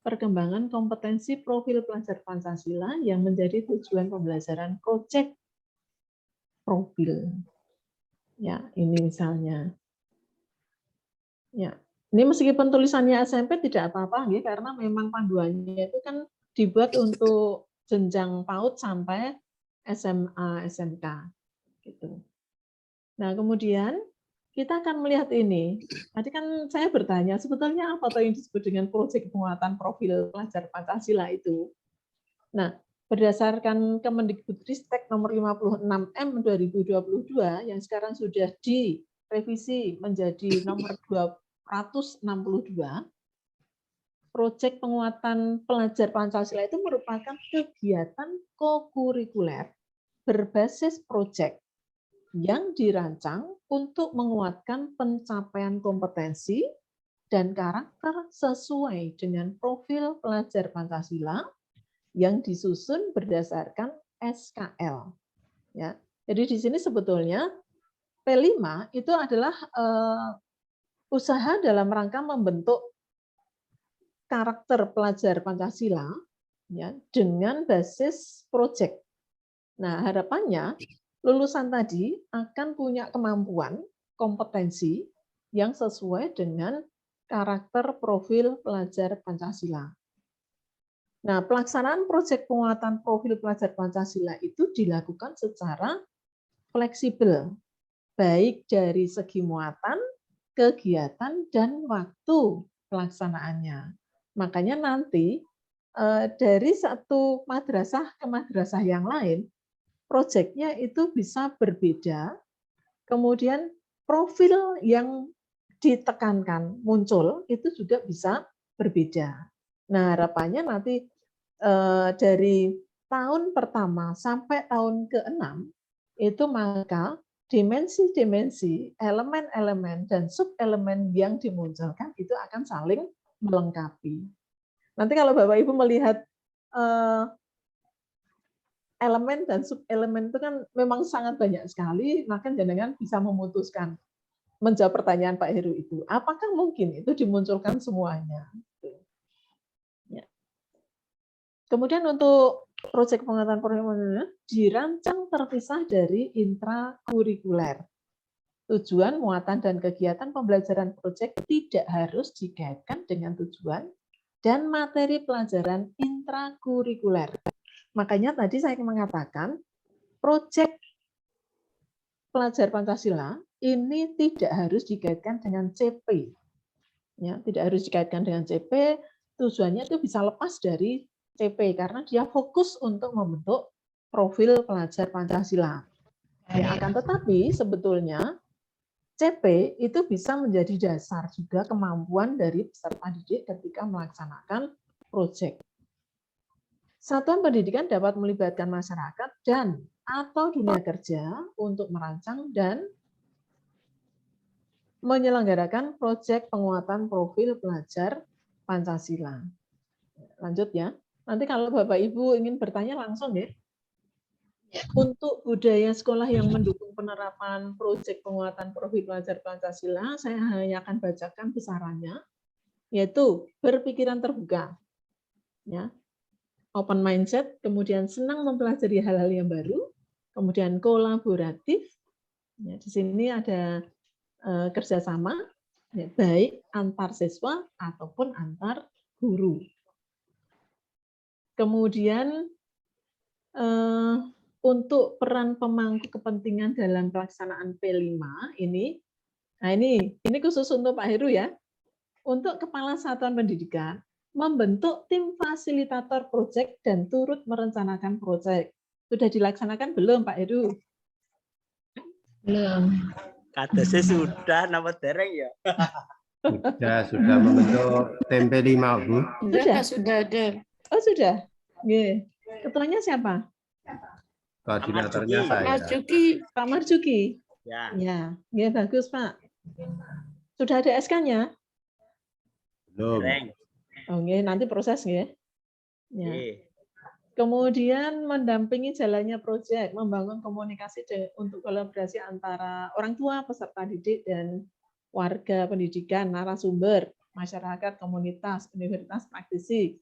perkembangan kompetensi profil pelajar Pancasila yang menjadi tujuan pembelajaran proyek profil. Ya, ini misalnya. Ya, ini meskipun tulisannya SMP tidak apa-apa, ya, karena memang panduannya itu kan dibuat untuk jenjang PAUD sampai SMA, SMK, gitu. Nah, kemudian kita akan melihat ini. Tadi kan saya bertanya, sebetulnya apa yang disebut dengan proyek penguatan profil pelajar Pancasila itu? Nah, berdasarkan Kemendikbudristek nomor 56M 2022 yang sekarang sudah direvisi menjadi nomor 262, proyek penguatan pelajar Pancasila itu merupakan kegiatan kokurikuler berbasis proyek yang dirancang untuk menguatkan pencapaian kompetensi dan karakter sesuai dengan profil pelajar Pancasila yang disusun berdasarkan SKL. Ya, jadi di sini sebetulnya P5 itu adalah usaha dalam rangka membentuk karakter pelajar Pancasila, ya, dengan basis proyek. Nah, harapannya lulusan tadi akan punya kemampuan, kompetensi yang sesuai dengan karakter profil pelajar Pancasila. Nah, pelaksanaan proyek penguatan profil pelajar Pancasila itu dilakukan secara fleksibel, baik dari segi muatan, kegiatan, dan waktu pelaksanaannya. Makanya nanti dari satu madrasah ke madrasah yang lain, proyeknya itu bisa berbeda, kemudian profil yang ditekankan muncul itu juga bisa berbeda. Nah, harapannya nanti dari tahun pertama sampai tahun ke-6 itu maka dimensi-dimensi, elemen-elemen, dan subelemen yang dimunculkan itu akan saling melengkapi. Nanti kalau Bapak Ibu melihat elemen dan subelemen itu kan memang sangat banyak sekali, maka jenengan bisa memutuskan menjawab pertanyaan Pak Heru itu. Apakah mungkin itu dimunculkan semuanya? Ya. Kemudian untuk proyek penguatan profil dirancang terpisah dari intrakurikuler. Tujuan, muatan, dan kegiatan pembelajaran proyek tidak harus dikaitkan dengan tujuan dan materi pelajaran intrakurikuler. Makanya tadi saya mengatakan proyek pelajar Pancasila ini tidak harus dikaitkan dengan CP. Ya, tidak harus dikaitkan dengan CP, tujuannya itu bisa lepas dari CP karena dia fokus untuk membentuk profil pelajar Pancasila. Ya, akan tetapi sebetulnya CP itu bisa menjadi dasar juga kemampuan dari peserta didik ketika melaksanakan proyek. Satuan pendidikan dapat melibatkan masyarakat dan atau dunia kerja untuk merancang dan menyelenggarakan proyek penguatan profil pelajar Pancasila. Lanjut ya. Nanti kalau Bapak Ibu ingin bertanya langsung ya. Untuk budaya sekolah yang mendukung penerapan proyek penguatan profil pelajar Pancasila, saya hanya akan bacakan besarannya, yaitu berpikiran terbuka, ya, open mindset, kemudian senang mempelajari hal-hal yang baru, kemudian kolaboratif, ya, di sini ada kerjasama, ya, baik antar siswa ataupun antar guru. Kemudian untuk peran pemangku kepentingan dalam pelaksanaan P5 ini, nah ini khusus untuk Pak Heru ya, untuk Kepala Satuan Pendidikan, membentuk tim fasilitator proyek dan turut merencanakan proyek. Sudah dilaksanakan belum Pak Heru? Belum. Kadesnya sudah, nama dereng ya. Sudah membentuk tim P5, Bu. Sudah ada. Oh sudah. Nggih. Ketuanya siapa? Koordinatornya saya. Pak Marjuki. Ya. Ya, ya bagus Pak. Sudah ada SK-nya? Belum. Dereng. Oh, nggih, nanti proses nggih. Ya. Kemudian mendampingi jalannya proyek, membangun komunikasi untuk kolaborasi antara orang tua, peserta didik dan warga pendidikan, narasumber, masyarakat, komunitas, universitas, praktisi.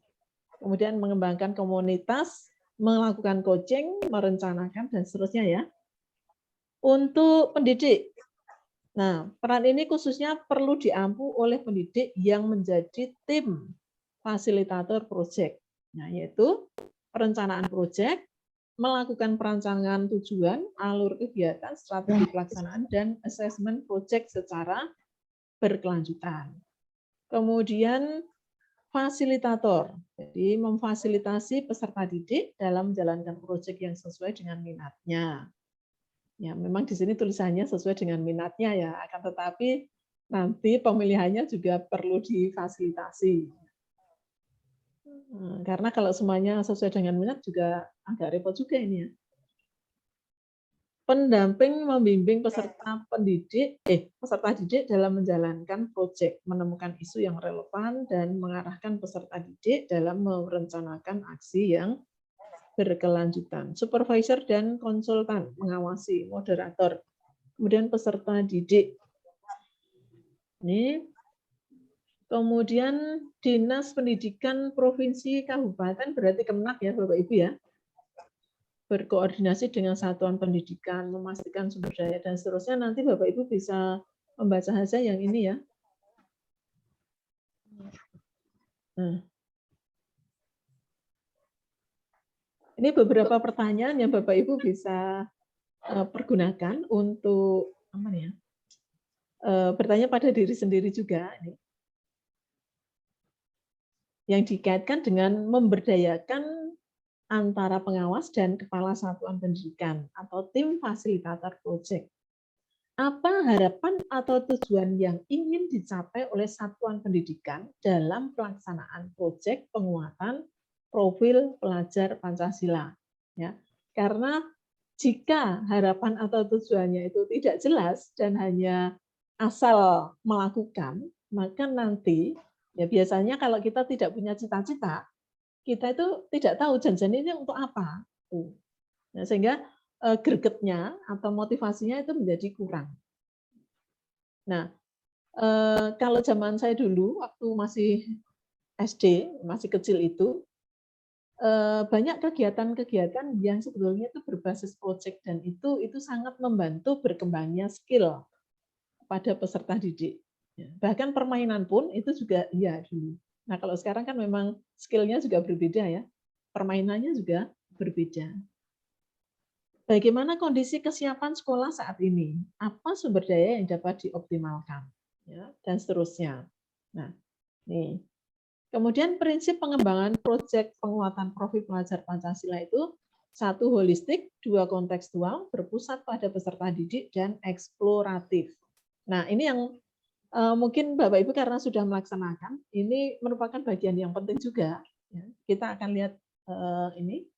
Kemudian mengembangkan komunitas, melakukan coaching, merencanakan, dan seterusnya ya. Untuk pendidik, nah peran ini khususnya perlu diampu oleh pendidik yang menjadi tim fasilitator proyek, nah, yaitu perencanaan proyek, melakukan perancangan tujuan, alur kegiatan, strategi pelaksanaan, dan asesmen proyek secara berkelanjutan. Kemudian fasilitator, jadi memfasilitasi peserta didik dalam menjalankan proyek yang sesuai dengan minatnya. Ya, memang di sini tulisannya sesuai dengan minatnya ya, akan tetapi nanti pemilihannya juga perlu difasilitasi. Karena kalau semuanya sesuai dengan minat juga agak repot juga ini ya. Pendamping membimbing peserta didik dalam menjalankan proyek, menemukan isu yang relevan dan mengarahkan peserta didik dalam merencanakan aksi yang berkelanjutan. Supervisor dan konsultan mengawasi, moderator. Kemudian peserta didik. Ini. Kemudian Dinas Pendidikan Provinsi Kabupaten berarti Kemenak ya Bapak Ibu ya. Berkoordinasi dengan satuan pendidikan, memastikan sumber daya dan seterusnya. Nanti Bapak Ibu bisa membaca saja yang ini ya. Nah. Ini beberapa pertanyaan yang Bapak Ibu bisa pergunakan untuk bertanya pada diri sendiri juga. Yang dikaitkan dengan memberdayakan antara pengawas dan kepala satuan pendidikan atau tim fasilitator proyek. Apa harapan atau tujuan yang ingin dicapai oleh satuan pendidikan dalam pelaksanaan proyek penguatan profil pelajar Pancasila? Ya, karena jika harapan atau tujuannya itu tidak jelas dan hanya asal melakukan, maka nanti ya biasanya kalau kita tidak punya cita-cita, kita itu tidak tahu janjian ini untuk apa. Nah, sehingga gregetnya atau motivasinya itu menjadi kurang. Nah, kalau zaman saya dulu waktu masih SD, masih kecil itu, banyak kegiatan-kegiatan yang sebetulnya itu berbasis proyek dan itu sangat membantu berkembangnya skill pada peserta didik. Bahkan permainan pun itu juga iya dulu. Nah, kalau sekarang kan memang skill-nya juga berbeda ya. Permainannya juga berbeda. Bagaimana kondisi kesiapan sekolah saat ini? Apa sumber daya yang dapat dioptimalkan? Ya, dan seterusnya. Nah, nih. Kemudian prinsip pengembangan proyek penguatan profil pelajar Pancasila itu 1 holistik, 2 kontekstual, berpusat pada peserta didik, dan eksploratif. Nah, ini yang mungkin Bapak Ibu karena sudah melaksanakan, ini merupakan bagian yang penting juga. Ya. Kita akan lihat ini.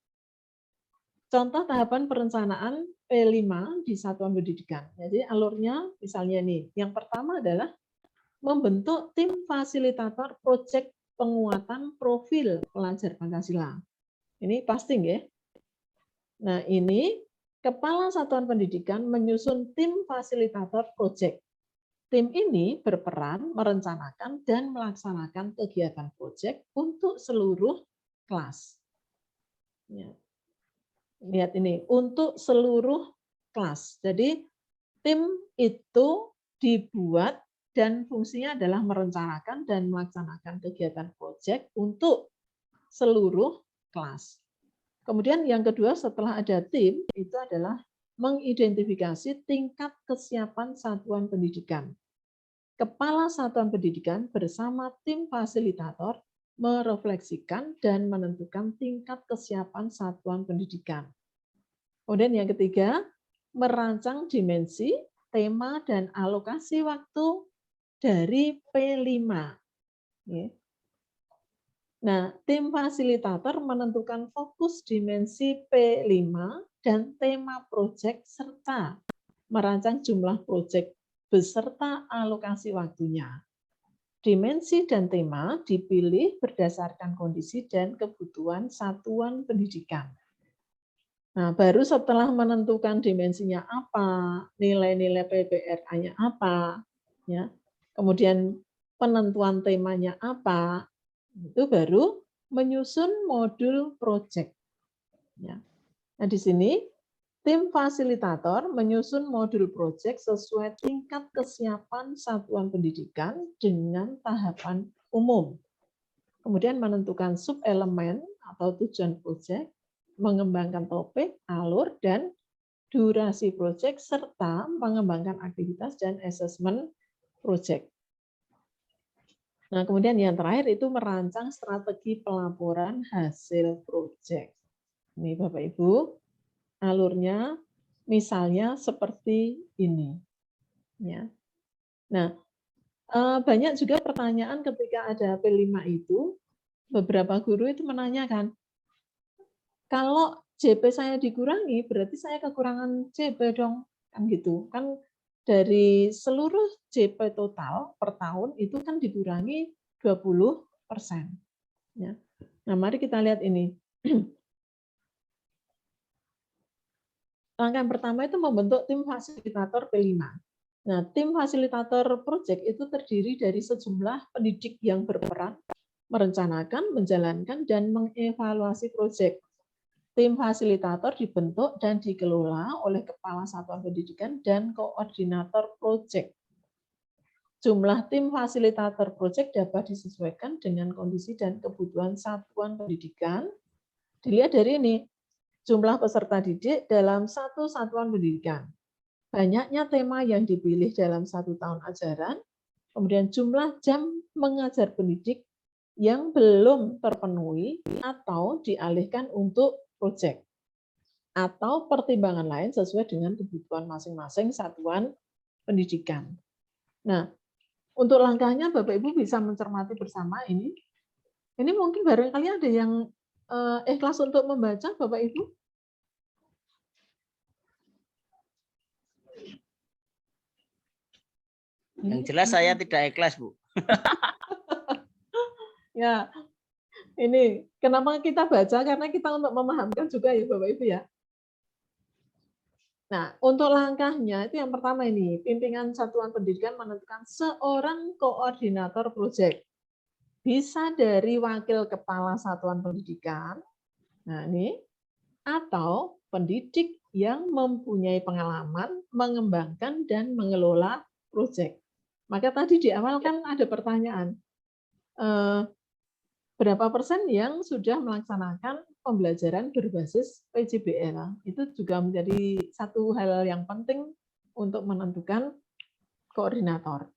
Contoh tahapan perencanaan P5 di satuan pendidikan. Jadi alurnya misalnya nih, yang pertama adalah membentuk tim fasilitator proyek penguatan profil pelajar Pancasila. Ini pasti ya. Nah, ini Kepala Satuan Pendidikan menyusun tim fasilitator proyek. Tim ini berperan merencanakan dan melaksanakan kegiatan proyek untuk seluruh kelas. Ya. Lihat ini, untuk seluruh kelas. Jadi tim itu dibuat dan fungsinya adalah merencanakan dan melaksanakan kegiatan proyek untuk seluruh kelas. Kemudian yang kedua setelah ada tim, itu adalah mengidentifikasi tingkat kesiapan satuan pendidikan. Kepala Satuan Pendidikan bersama tim fasilitator merefleksikan dan menentukan tingkat kesiapan satuan pendidikan. Kemudian yang ketiga, merancang dimensi, tema, dan alokasi waktu dari P5. Nah, tim fasilitator menentukan fokus dimensi P5 dan tema proyek serta merancang jumlah proyek beserta alokasi waktunya. Dimensi dan tema dipilih berdasarkan kondisi dan kebutuhan satuan pendidikan. Nah, baru setelah menentukan dimensinya apa, nilai-nilai PPRA-nya apa, ya, kemudian penentuan temanya apa, itu baru menyusun modul proyek. Ya. Nah, di sini tim fasilitator menyusun modul proyek sesuai tingkat kesiapan satuan pendidikan dengan tahapan umum. Kemudian menentukan sub-elemen atau tujuan proyek, mengembangkan topik, alur, dan durasi proyek, serta mengembangkan aktivitas dan asesmen proyek. Nah, kemudian yang terakhir itu merancang strategi pelaporan hasil proyek. Ini Bapak Ibu, alurnya misalnya seperti ini. Ya. Nah, banyak juga pertanyaan ketika ada P5 itu, beberapa guru itu menanyakan, kalau JP saya dikurangi, berarti saya kekurangan JP dong, kan gitu. Kan dari seluruh JP total per tahun itu kan dikurangi 20%. Ya. Nah, mari kita lihat ini. Langkah yang pertama itu membentuk tim fasilitator P5. Nah, tim fasilitator proyek itu terdiri dari sejumlah pendidik yang berperan merencanakan, menjalankan, dan mengevaluasi proyek. Tim fasilitator dibentuk dan dikelola oleh Kepala Satuan Pendidikan dan Koordinator Proyek. Jumlah tim fasilitator proyek dapat disesuaikan dengan kondisi dan kebutuhan satuan pendidikan. Dilihat dari ini, jumlah peserta didik dalam satu satuan pendidikan. Banyaknya tema yang dipilih dalam 1 tahun ajaran, kemudian jumlah jam mengajar pendidik yang belum terpenuhi atau dialihkan untuk proyek, atau pertimbangan lain sesuai dengan kebutuhan masing-masing satuan pendidikan. Nah, untuk langkahnya Bapak Ibu bisa mencermati bersama ini. Ini mungkin barangkali ada yang ikhlas untuk membaca Bapak Ibu. Yang jelas saya tidak ikhlas, Bu. Ya, ini kenapa kita baca? Karena kita untuk memahamkan juga ya Bapak Ibu ya. Nah, untuk langkahnya itu yang pertama ini, pimpinan satuan pendidikan menentukan seorang koordinator proyek. Bisa dari wakil kepala satuan pendidikan, nah ini, atau pendidik yang mempunyai pengalaman mengembangkan dan mengelola proyek. Maka tadi di awal kan ada pertanyaan, berapa persen yang sudah melaksanakan pembelajaran berbasis PJBL? Itu juga menjadi satu hal yang penting untuk menentukan koordinator.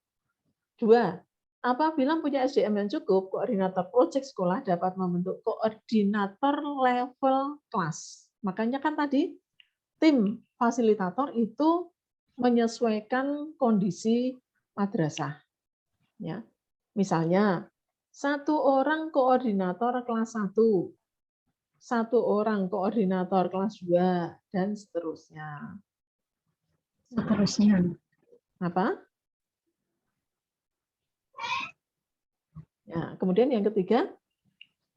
2, Apabila punya SDM yang cukup, koordinator proyek sekolah dapat membentuk koordinator level kelas. Makanya kan tadi tim fasilitator itu menyesuaikan kondisi madrasah. Ya. Misalnya, 1 orang koordinator kelas 1, 1 orang koordinator kelas 2, dan seterusnya. Seterusnya. Apa? Ya, kemudian yang ketiga,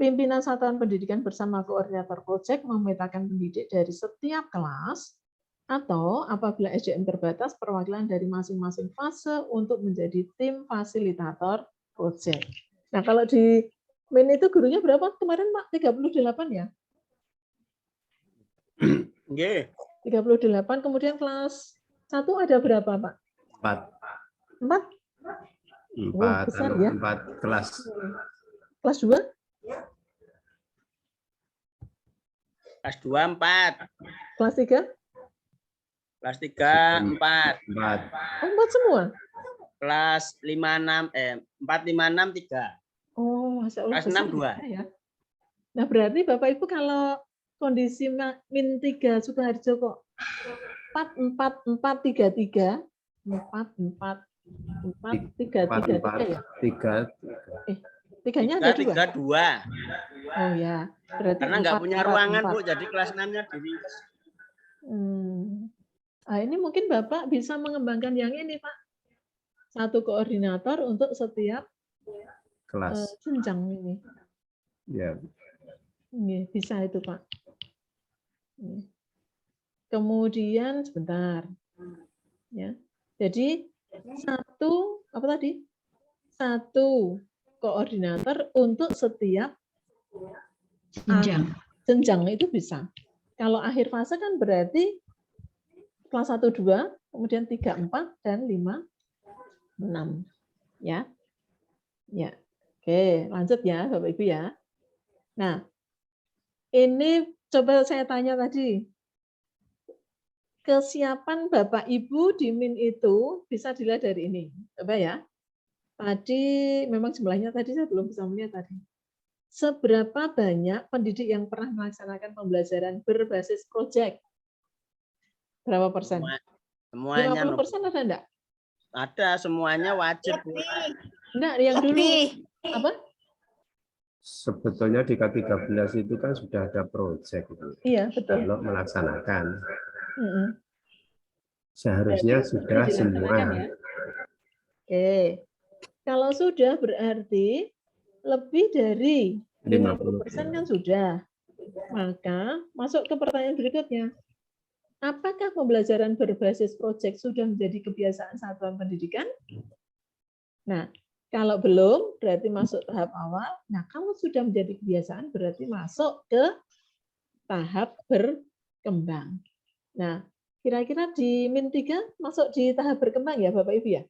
pimpinan satuan pendidikan bersama koordinator proyek memetakan pendidik dari setiap kelas atau apabila SDM terbatas perwakilan dari masing-masing fase untuk menjadi tim fasilitator proyek. Nah, kalau di Min itu gurunya berapa kemarin, Pak? 38 ya? Nggih. 38, kemudian kelas 1 ada berapa, Pak? 4. 4? 4, besar ya. 4 kelas. Kelas 2? Kelas 2 4. Kelas 3? Kelas 3 4. 4. Oh, 4 semua? Kelas 5 6 4 5 6 3. Oh, Masya Allah. Kelas 6 2. Ya. Nah, berarti Bapak Ibu kalau kondisi min 3 Sukoharjo kok 4 4 4 3 3 4 4 4 3 3 3 ya? 3. Tiganya ada 2? 3 2. Oh ya, berarti Karena nggak punya ruangan, Bu, jadi kelas 6-nya diringkas. Nah, ini mungkin Bapak bisa mengembangkan yang ini, Pak. 1 koordinator untuk setiap Kelas. jenjang ini. Ya. Ini bisa itu, Pak. Kemudian sebentar. Ya. Jadi 1 apa tadi? 1 koordinator untuk setiap jenjang itu bisa. Kalau akhir fase kan berarti kelas 1 2, kemudian 3 4 dan 5 6. Ya. Ya. Oke, lanjut ya Bapak Ibu ya. Nah, ini coba saya tanya tadi. Kesiapan Bapak Ibu di Min itu bisa dilihat dari ini. Coba ya. Tadi memang jumlahnya tadi saya belum bisa melihat tadi. Seberapa banyak pendidik yang pernah melaksanakan pembelajaran berbasis proyek? Berapa persen? Semuanya 50% ada enggak? ada, semuanya wajib, Bu. Enggak, yang dulu apa? Sebetulnya di K13 itu kan sudah ada proyek. Iya, betul. Kalau melaksanakan. Seharusnya sudah semua. Ya? Oke. Kalau sudah berarti lebih dari 50% kan sudah. Maka masuk ke pertanyaan berikutnya. Apakah pembelajaran berbasis proyek sudah menjadi kebiasaan satuan pendidikan? Nah, kalau belum berarti masuk tahap awal. Nah, kalau sudah menjadi kebiasaan berarti masuk ke tahap berkembang. Nah, kira-kira di Min 3 masuk di tahap berkembang ya Bapak Ibu ya?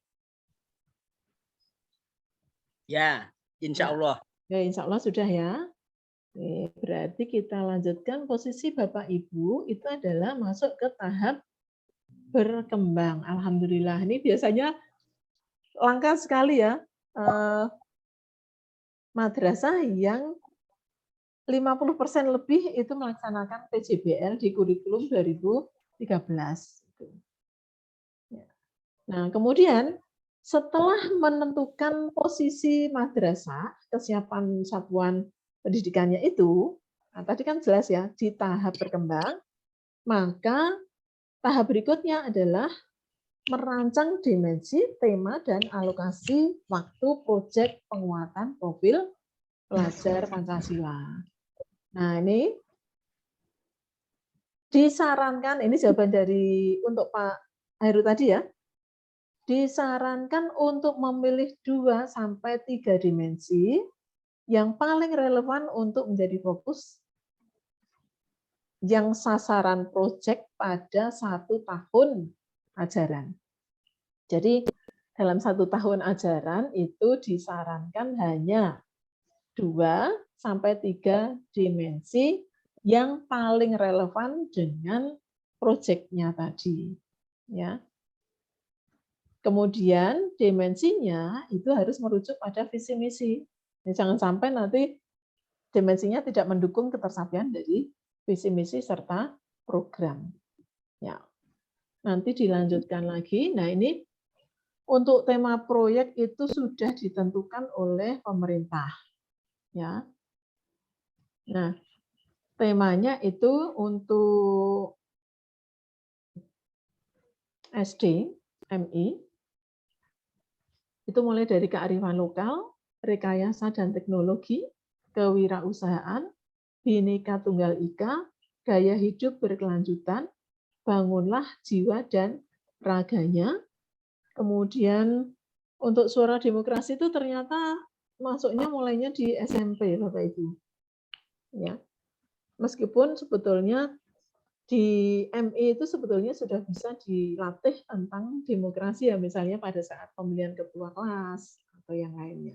Ya, insya Allah. Ya, insya Allah sudah ya. Oke, berarti kita lanjutkan posisi Bapak Ibu itu adalah masuk ke tahap berkembang. Alhamdulillah. Ini biasanya langka sekali ya. Madrasah yang 50% lebih itu melaksanakan PJBL di kurikulum 2013. Nah, kemudian setelah menentukan posisi madrasah, kesiapan satuan pendidikannya itu, nah tadi kan jelas ya, di tahap berkembang, maka tahap berikutnya adalah merancang dimensi, tema, dan alokasi waktu proyek penguatan profil pelajar Pancasila. Nah, ini disarankan, ini jawaban dari untuk Pak Heru tadi ya, disarankan untuk memilih 2-3 dimensi yang paling relevan untuk menjadi fokus yang sasaran proyek pada 1 tahun ajaran. Jadi dalam 1 tahun ajaran itu disarankan hanya 2-3 dimensi yang paling relevan dengan proyeknya tadi. Ya. Kemudian dimensinya itu harus merujuk pada visi misi. Nah, jangan sampai nanti dimensinya tidak mendukung ketersampaian dari visi misi serta program. Ya. Nanti dilanjutkan lagi. Nah, ini untuk tema proyek itu sudah ditentukan oleh pemerintah. Ya. Nah, temanya itu untuk SD, MI, itu mulai dari kearifan lokal, rekayasa dan teknologi, kewirausahaan, Bhinneka Tunggal Ika, gaya hidup berkelanjutan, bangunlah jiwa dan raganya. Kemudian untuk suara demokrasi itu ternyata masuknya mulainya di SMP, Bapak Ibu. Ya. Meskipun sebetulnya di MI itu sebetulnya sudah bisa dilatih tentang demokrasi ya, misalnya pada saat pemilihan ketua kelas atau yang lainnya.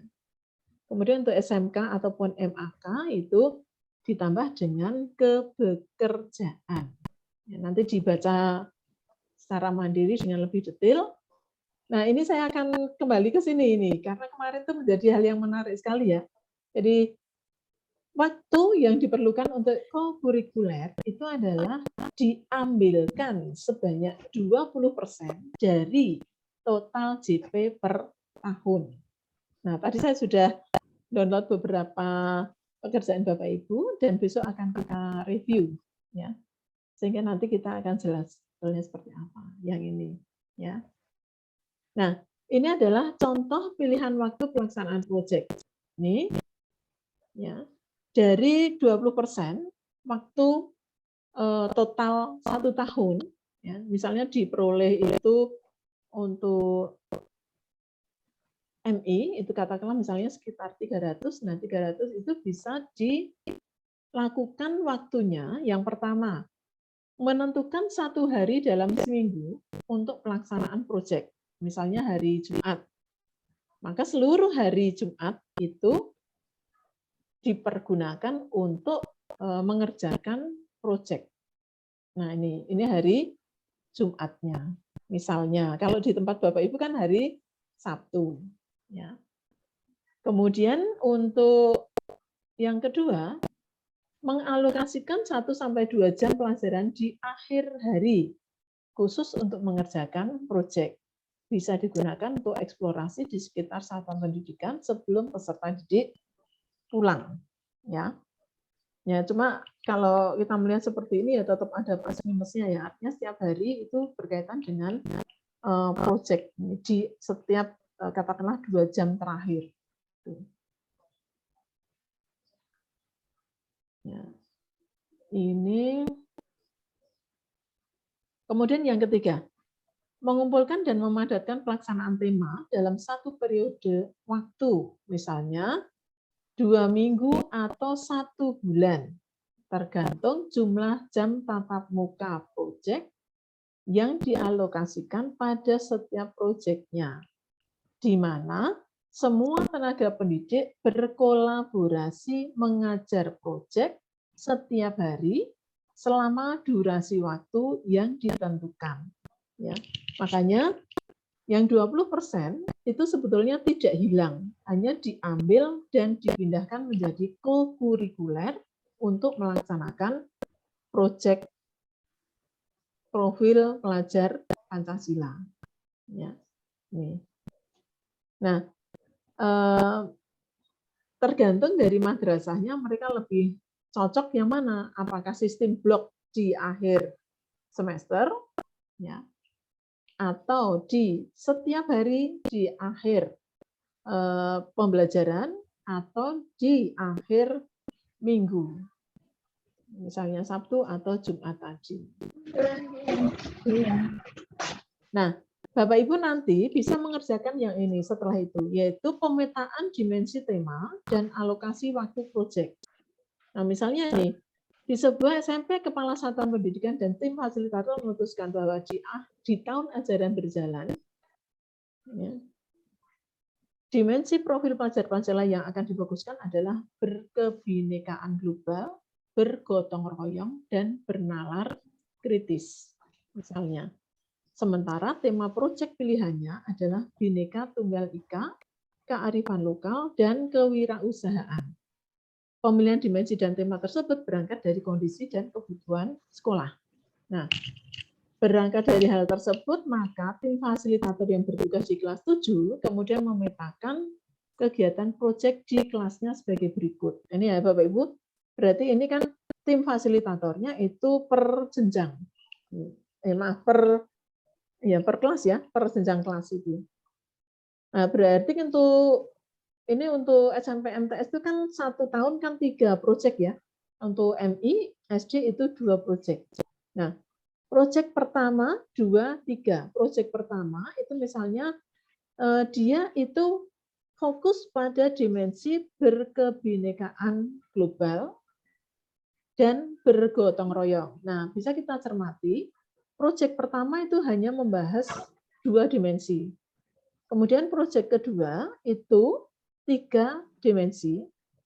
Kemudian untuk SMK ataupun MAK itu ditambah dengan kebekerjaan. Ya, nanti dibaca secara mandiri dengan lebih detail. Nah, ini saya akan kembali ke sini ini karena kemarin itu menjadi hal yang menarik sekali ya. Jadi waktu yang diperlukan untuk kokurikuler itu adalah diambilkan sebanyak 20% dari total JP per tahun. Nah, tadi saya sudah download beberapa pekerjaan Bapak Ibu dan besok akan kita review ya. Sehingga nanti kita akan jelas seperti apa yang ini ya. Nah, ini adalah contoh pilihan waktu pelaksanaan proyek. Ini ya. Dari 20% waktu total 1 tahun, ya, misalnya diperoleh itu untuk MI, itu katakanlah misalnya sekitar 300, nah 300 itu bisa dilakukan waktunya yang pertama, menentukan 1 hari dalam seminggu untuk pelaksanaan proyek, misalnya hari Jumat. Maka seluruh hari Jumat itu dipergunakan untuk mengerjakan proyek. Nah, ini hari Jumatnya. Misalnya, kalau di tempat Bapak Ibu kan hari Sabtu. Ya. Kemudian untuk yang kedua, mengalokasikan 1-2 jam pelajaran di akhir hari, khusus untuk mengerjakan proyek. Bisa digunakan untuk eksplorasi di sekitar satuan pendidikan sebelum peserta didik pulang, ya. Ya, cuma kalau kita melihat seperti ini ya tetap ada plus minusnya ya. Artinya setiap hari itu berkaitan dengan proyek di setiap katakanlah 2 jam terakhir. Ya. Ini kemudian yang ketiga, mengumpulkan dan memadatkan pelaksanaan tema dalam 1 periode waktu, misalnya 2 minggu atau 1 bulan, tergantung jumlah jam tatap muka proyek yang dialokasikan pada setiap proyeknya, di mana semua tenaga pendidik berkolaborasi mengajar proyek setiap hari selama durasi waktu yang ditentukan. Ya, makanya yang 20% itu sebetulnya tidak hilang, hanya diambil dan dipindahkan menjadi kokurikuler untuk melaksanakan proyek profil pelajar Pancasila. Ya, nih. Nah, tergantung dari madrasahnya mereka lebih cocok yang mana, apakah sistem blok di akhir semester, ya, atau di setiap hari di akhir pembelajaran atau di akhir minggu, misalnya Sabtu atau Jumat tadi. Nah, Bapak Ibu nanti bisa mengerjakan yang ini setelah itu, yaitu pemetaan dimensi tema dan alokasi waktu proyek. Nah, misalnya ini, di sebuah SMP, Kepala Satuan Pendidikan dan tim fasilitator memutuskan bahwa di tahun ajaran berjalan, ya, dimensi profil pelajar Pancasila yang akan difokuskan adalah berkebinekaan global, bergotong royong, dan bernalar kritis. Misalnya, Sementara tema proyek pilihannya adalah Bhinneka Tunggal Ika, kearifan lokal, dan kewirausahaan. Pemilihan dimensi dan tema tersebut berangkat dari kondisi dan kebutuhan sekolah. Nah, berangkat dari hal tersebut, maka tim fasilitator yang bertugas di kelas 7 kemudian memetakan kegiatan proyek di kelasnya sebagai berikut. Ini ya Bapak Ibu, berarti ini kan tim fasilitatornya itu per jenjang. Per kelas ya, per jenjang kelas itu. Nah, berarti untuk SMP MTS itu kan 1 tahun kan 3 proyek ya. Untuk MI, SD itu 2 proyek. Nah, proyek pertama 2, 3. Proyek pertama itu misalnya dia itu fokus pada dimensi berkebinekaan global dan bergotong royong. Nah, bisa kita cermati, proyek pertama itu hanya membahas 2 dimensi. Kemudian proyek kedua itu 3 dimensi.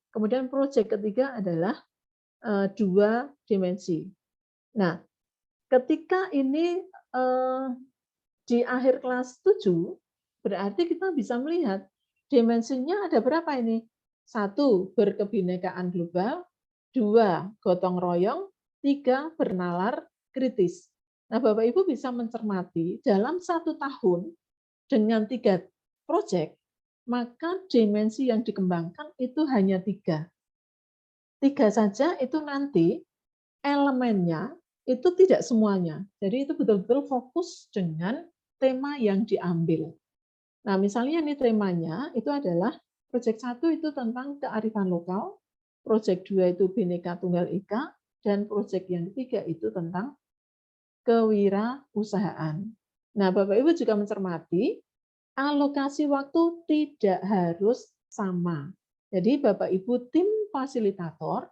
Kemudian proyek ketiga adalah 2 dimensi. Nah, ketika ini di akhir kelas 7, berarti kita bisa melihat dimensinya ada berapa ini? 1, berkebinekaan global, 2, gotong royong, 3, bernalar kritis. Nah, Bapak Ibu bisa mencermati dalam 1 tahun dengan 3 proyek, maka dimensi yang dikembangkan itu hanya 3. 3 saja itu nanti elemennya itu tidak semuanya. Jadi itu betul-betul fokus dengan tema yang diambil. Nah, misalnya ini temanya itu adalah proyek 1 itu tentang kearifan lokal, proyek 2 itu Bhinneka Tunggal Ika, dan proyek yang ketiga itu tentang kewirausahaan. Nah, Bapak Ibu juga mencermati alokasi waktu tidak harus sama. Jadi Bapak Ibu tim fasilitator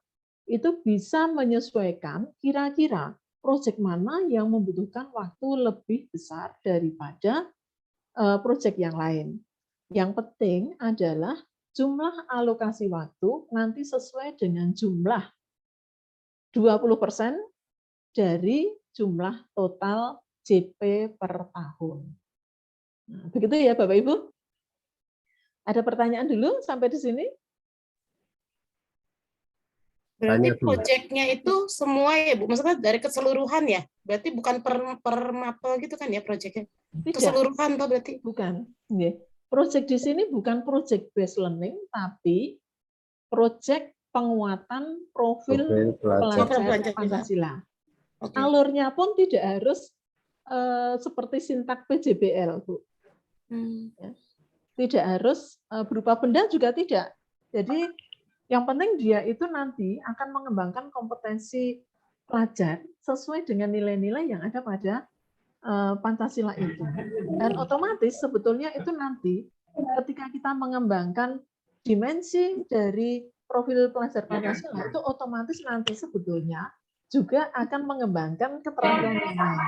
itu bisa menyesuaikan kira-kira proyek mana yang membutuhkan waktu lebih besar daripada proyek yang lain. Yang penting adalah jumlah alokasi waktu nanti sesuai dengan jumlah 20% dari jumlah total JP per tahun. Nah, begitu ya Bapak Ibu? Ada pertanyaan dulu sampai di sini? Berarti Tanya dulu. proyeknya itu semua ya Bu, maksudnya dari keseluruhan ya? Berarti bukan per mapel gitu kan ya proyeknya? Tidak. Keseluruhan toh berarti? Bukan. Proyek di sini bukan proyek based learning, tapi proyek penguatan profil pelajar Pancasila. Oke. Alurnya pun tidak harus seperti sintak PJBL, Bu. Ya. Tidak harus berupa benda juga tidak. Jadi yang penting dia itu nanti akan mengembangkan kompetensi pelajar sesuai dengan nilai-nilai yang ada pada Pancasila itu. Dan otomatis sebetulnya itu nanti ketika kita mengembangkan dimensi dari profil pelajar Pancasila itu otomatis nanti sebetulnya juga akan mengembangkan keterampilan yang lain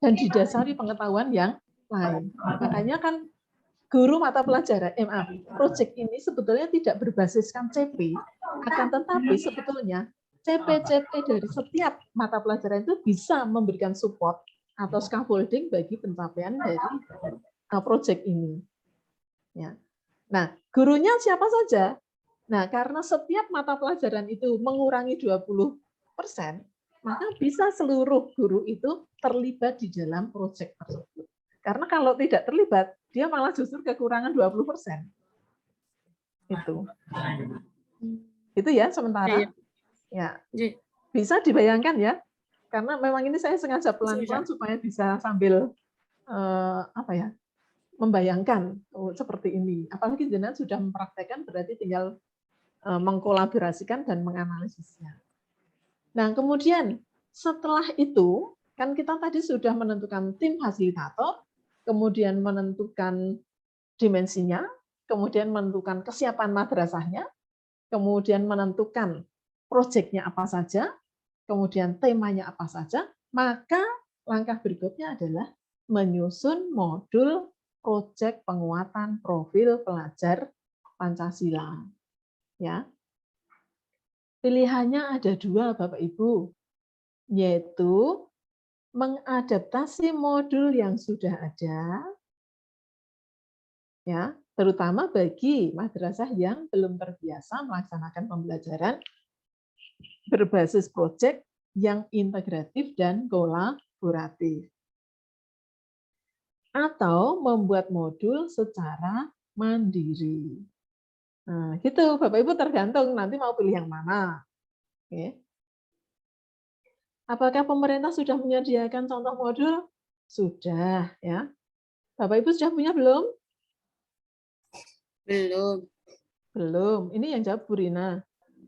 dan didasari pengetahuan yang lain. Makanya kan guru mata pelajaran proyek ini sebetulnya tidak berbasiskan CP, akan tetapi sebetulnya CP dari setiap mata pelajaran itu bisa memberikan support atau scaffolding bagi pencapaian dari proyek ini. Ya. Nah, gurunya siapa saja? Nah, karena setiap mata pelajaran itu mengurangi 20%, maka bisa seluruh guru itu terlibat di dalam proyek tersebut. Karena kalau tidak terlibat, dia malah justru kekurangan 20%. Itu ya sementara. Ya. Bisa dibayangkan ya. Karena memang ini saya sengaja pelan-pelan supaya bisa sambil membayangkan seperti ini. Apalagi jenengan sudah mempraktekkan, berarti tinggal mengkolaborasikan dan menganalisisnya. Nah, kemudian setelah itu kan kita tadi sudah menentukan tim fasilitator, kemudian menentukan dimensinya, kemudian menentukan kesiapan madrasahnya, kemudian menentukan proyeknya apa saja, kemudian temanya apa saja, maka langkah berikutnya adalah menyusun modul proyek penguatan profil pelajar Pancasila. Ya. Pilihannya ada 2, Bapak Ibu, yaitu mengadaptasi modul yang sudah ada, ya, terutama bagi madrasah yang belum terbiasa melaksanakan pembelajaran berbasis proyek yang integratif dan kolaboratif. Atau membuat modul secara mandiri. Nah, gitu Bapak Ibu, tergantung nanti mau pilih yang mana. Oke. Apakah pemerintah sudah menyediakan contoh modul? Sudah, ya. Bapak Ibu sudah punya belum? Belum. Belum. Ini yang jawab Bu Rina.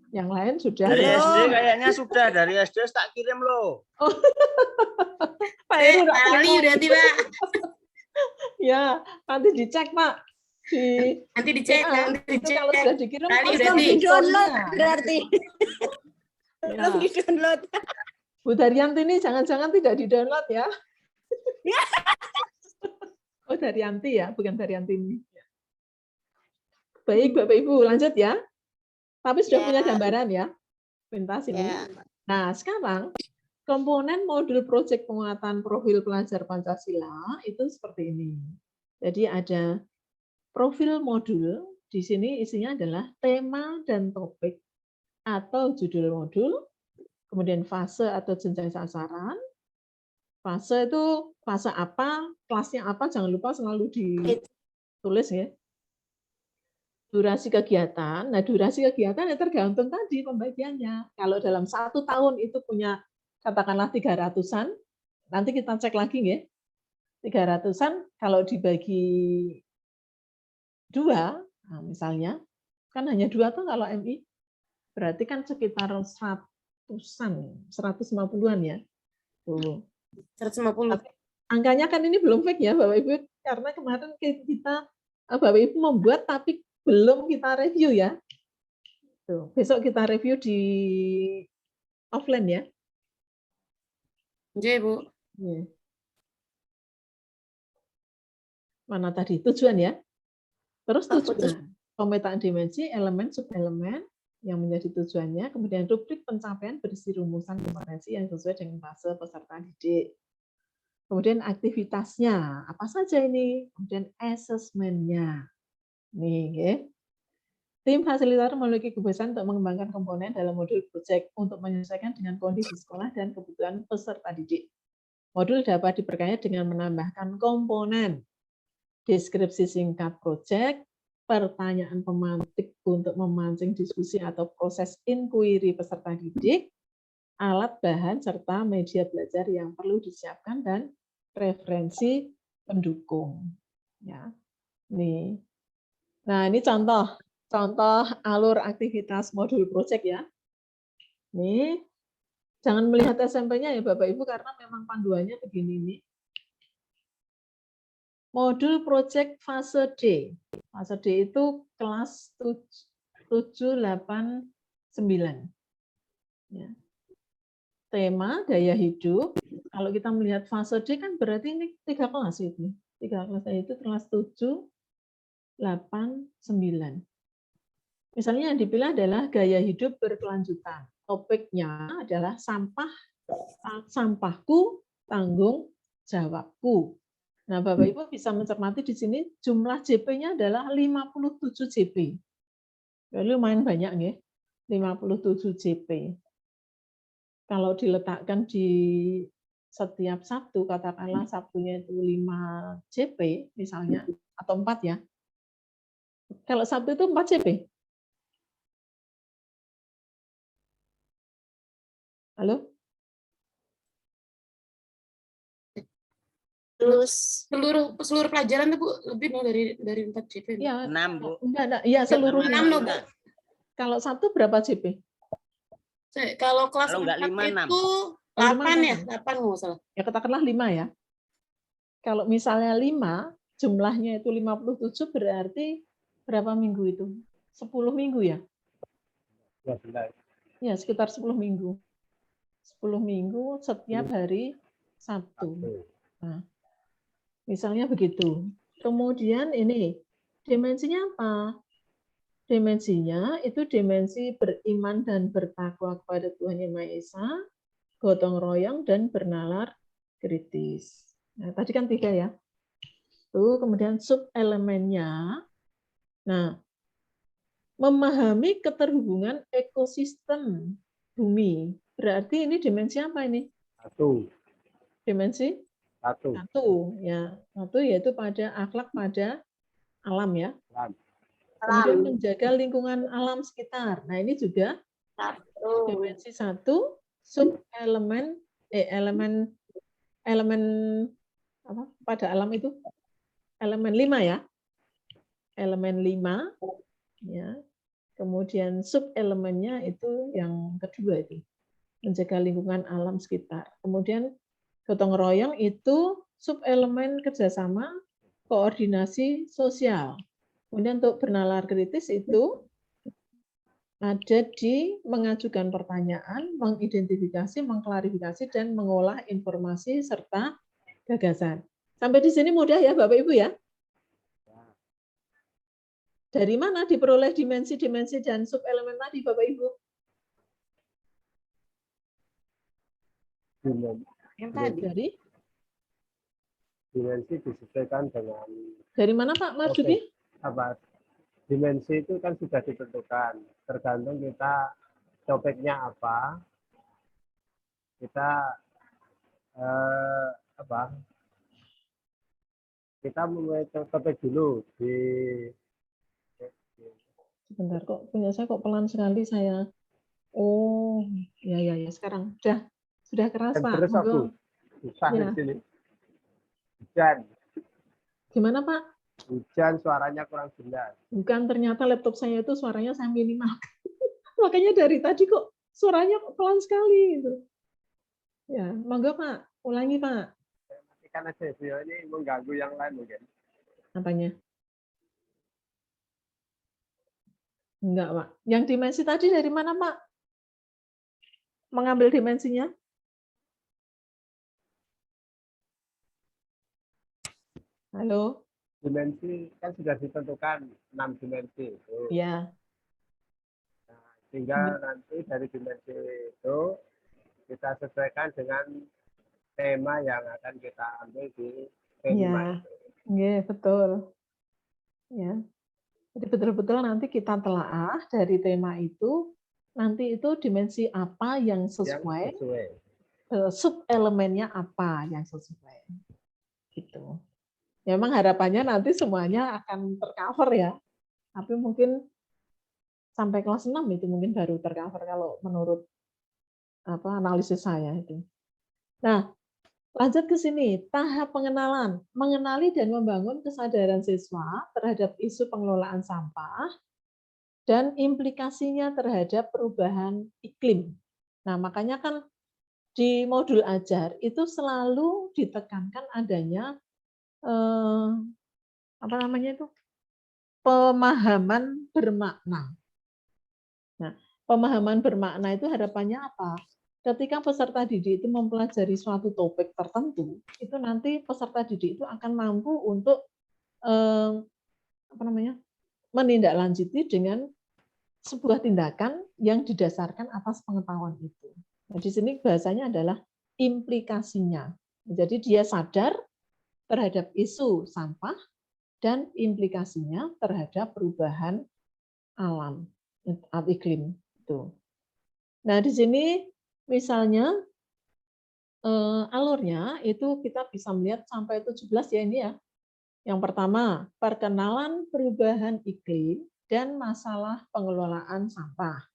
Yang lain sudah. Dari ya? SD kayaknya sudah, dari SD tak kirim loh. Pak Heru nggak Kali terima. udah tiba. Ya, nanti dicek Pak. Nanti dicek, Ya, nanti itu dicek. kalau sudah dikirim Kali pasti udah ada Di-download skornya. berarti. Ya. Belum di-download. Bu Daryanti ini jangan-jangan tidak di-download ya. Oh, Daryanti ya, bukan Daryanti ini. Baik, Bapak Ibu, lanjut ya. Tapi sudah Ya. punya gambaran ya. Pentas ini. Ya. Nah, sekarang komponen modul proyek penguatan profil pelajar Pancasila itu seperti ini. Jadi ada profil modul, di sini isinya adalah tema dan topik atau judul modul, kemudian fase atau jenjang sasaran. Fase itu fase apa, kelasnya apa, jangan lupa selalu ditulis ya. Durasi kegiatan, nah durasi kegiatan ya tergantung tadi pembagiannya. Kalau dalam 1 tahun itu punya katakanlah 300-an, nanti kita cek lagi ya. 300-an kalau dibagi 2, nah misalnya, kan hanya 2 tuh kalau MI, berarti kan sekitar 100-an, 150-an ya. Tuh. 150. Angkanya kan ini belum fake ya Bapak Ibu, karena kemarin kita Bapak Ibu membuat tapi belum kita review ya. Tuh, besok kita review di offline ya. Iya, Bu. Ya. Mana tadi tujuan ya? Terus tujuan pemetaan dimensi, elemen, subelemen yang menjadi tujuannya, kemudian rubrik pencapaian berisi rumusan kompetensi yang sesuai dengan fase peserta didik. Kemudian aktivitasnya, apa saja ini? Kemudian asesmennya. Nih, ya. Tim fasilitator memiliki kebiasaan untuk mengembangkan komponen dalam modul proyek untuk menyesuaikan dengan kondisi sekolah dan kebutuhan peserta didik. Modul dapat diperkaya dengan menambahkan komponen deskripsi singkat proyek, pertanyaan pemantik untuk memancing diskusi atau proses inquiry peserta didik, alat bahan serta media belajar yang perlu disiapkan dan referensi pendukung. Ya, nih. Nah, ini contoh alur aktivitas modul proyek ya. Nih, jangan melihat SMP-nya ya Bapak Ibu karena memang panduannya begini nih. Modul proyek fase D. Fase D itu kelas 7, 8, 9. Ya. Tema gaya hidup. Kalau kita melihat fase D kan berarti ini 3 kelas itu. 3 kelas itu kelas 7, 8, 9. Misalnya yang dipilih adalah gaya hidup berkelanjutan. Topiknya adalah sampahku, tanggung jawabku. Nah, Bapak Ibu bisa mencermati di sini jumlah JP-nya adalah 57 JP. Jadi lumayan banyak ya, 57 JP. Kalau diletakkan di setiap Sabtu, katakanlah Sabtunya itu 5 JP misalnya, atau 4 ya. Kalau Sabtu itu 4 JP. Halo? Terus Seluruh pelajaran tuh Bu lebih dong dari 4 JP. Ya, 6, Bu. enggak, ya seluruhnya. 6 loh, Bu. Kalau Sabtu berapa JP? Kalau kelas Kalau 4 enggak 5, 6. itu 8 ya, 8 nggak salah. Ya katakanlah 5 ya. Kalau misalnya 5, jumlahnya itu 57 berarti berapa minggu itu? 10 minggu ya? Ya, sekitar 10 minggu. 10 minggu setiap hari Sabtu. Nah, misalnya begitu. Kemudian ini, dimensinya apa? Dimensinya itu dimensi beriman dan bertakwa kepada Tuhan Yang Maha Esa, gotong royong dan bernalar kritis. Nah, tadi kan 3 ya. Tuh, kemudian sub-elemennya. Nah, memahami keterhubungan ekosistem bumi. Berarti ini dimensi apa ini? 1. Dimensi 1. 1 ya. 1 yaitu pada akhlak pada alam ya. Alam. Kemudian menjaga lingkungan alam sekitar. Nah, ini juga dimensi 1 sub elemen elemen apa pada alam itu elemen 5 ya. Elemen 5 ya. Kemudian sub elemennya itu yang kedua itu menjaga lingkungan alam sekitar. Kemudian gotong royong itu sub elemen kerjasama koordinasi sosial. Kemudian untuk bernalar kritis itu ada di mengajukan pertanyaan, mengidentifikasi, mengklarifikasi, dan mengolah informasi serta gagasan. Sampai di sini mudah ya Bapak Ibu ya? Dari mana diperoleh dimensi-dimensi dan sub-elemen tadi, Bapak Ibu? Yang tadi. Dimensi disesuaikan dengan Dari mana Pak Marjuki? apa? Dimensi itu kan sudah ditentukan. Tergantung kita topiknya apa. Kita kita mulai topik dulu di. Sebentar kok punya saya kok pelan sekali saya. Oh, ya sekarang sudah kerasa. Terus aku susah Ya. di sini. Hujan. Gimana Pak? Hujan suaranya kurang jelas. Bukan, ternyata laptop saya itu suaranya saya minimal. Makanya dari tadi kok suaranya pelan sekali gitu. Ya, monggo Pak, ulangi Pak. Matikan aja video ini mengganggu yang lain mungkin. Apanya? Enggak, Pak. Yang dimensi tadi dari mana, Pak? Mengambil dimensinya? Halo? Dimensi kan sudah ditentukan 6 dimensi itu. Ya. Nah, tinggal nanti dari dimensi itu kita sesuaikan dengan tema yang akan kita ambil di tema itu. Iya, betul. Ya. Jadi betul-betul nanti kita telaah dari tema itu, nanti itu dimensi apa yang sesuai, sub-elemennya apa yang sesuai. Gitu. Ya, memang harapannya nanti semuanya akan tercover ya. Tapi mungkin sampai kelas 6 itu mungkin baru tercover kalau menurut analisis saya itu. Nah, lanjut ke sini, tahap pengenalan. Mengenali dan membangun kesadaran siswa terhadap isu pengelolaan sampah dan implikasinya terhadap perubahan iklim. Nah, makanya kan di modul ajar itu selalu ditekankan adanya pemahaman bermakna. Nah, pemahaman bermakna itu harapannya apa? Ketika peserta didik itu mempelajari suatu topik tertentu, itu nanti peserta didik itu akan mampu untuk menindaklanjuti dengan sebuah tindakan yang didasarkan atas pengetahuan itu. Nah, di sini bahasanya adalah implikasinya. Jadi dia sadar terhadap isu sampah dan implikasinya terhadap perubahan alam atau iklim itu. Nah, di sini misalnya alurnya itu kita bisa melihat sampai 17 ya ini ya. Yang pertama, perkenalan perubahan iklim dan masalah pengelolaan sampah.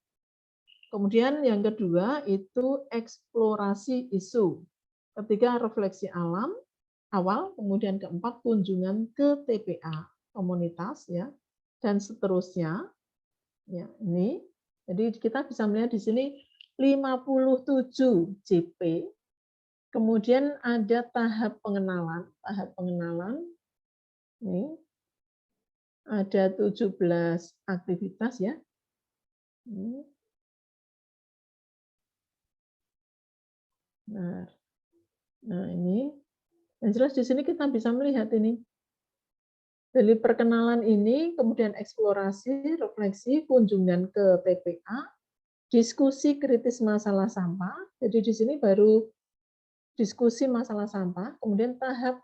Kemudian yang kedua itu eksplorasi isu. Ketiga, refleksi alam awal, kemudian keempat kunjungan ke TPA komunitas ya dan seterusnya. Ya, ini. Jadi kita bisa melihat di sini 57 JP. Kemudian ada tahap pengenalan. Tahap pengenalan ini ada 17 aktivitas ya. Nah, ini yang jelas di sini kita bisa melihat ini. Dari perkenalan ini, kemudian eksplorasi, refleksi, kunjungan ke TPA, diskusi kritis masalah sampah. Jadi di sini baru diskusi masalah sampah, kemudian tahap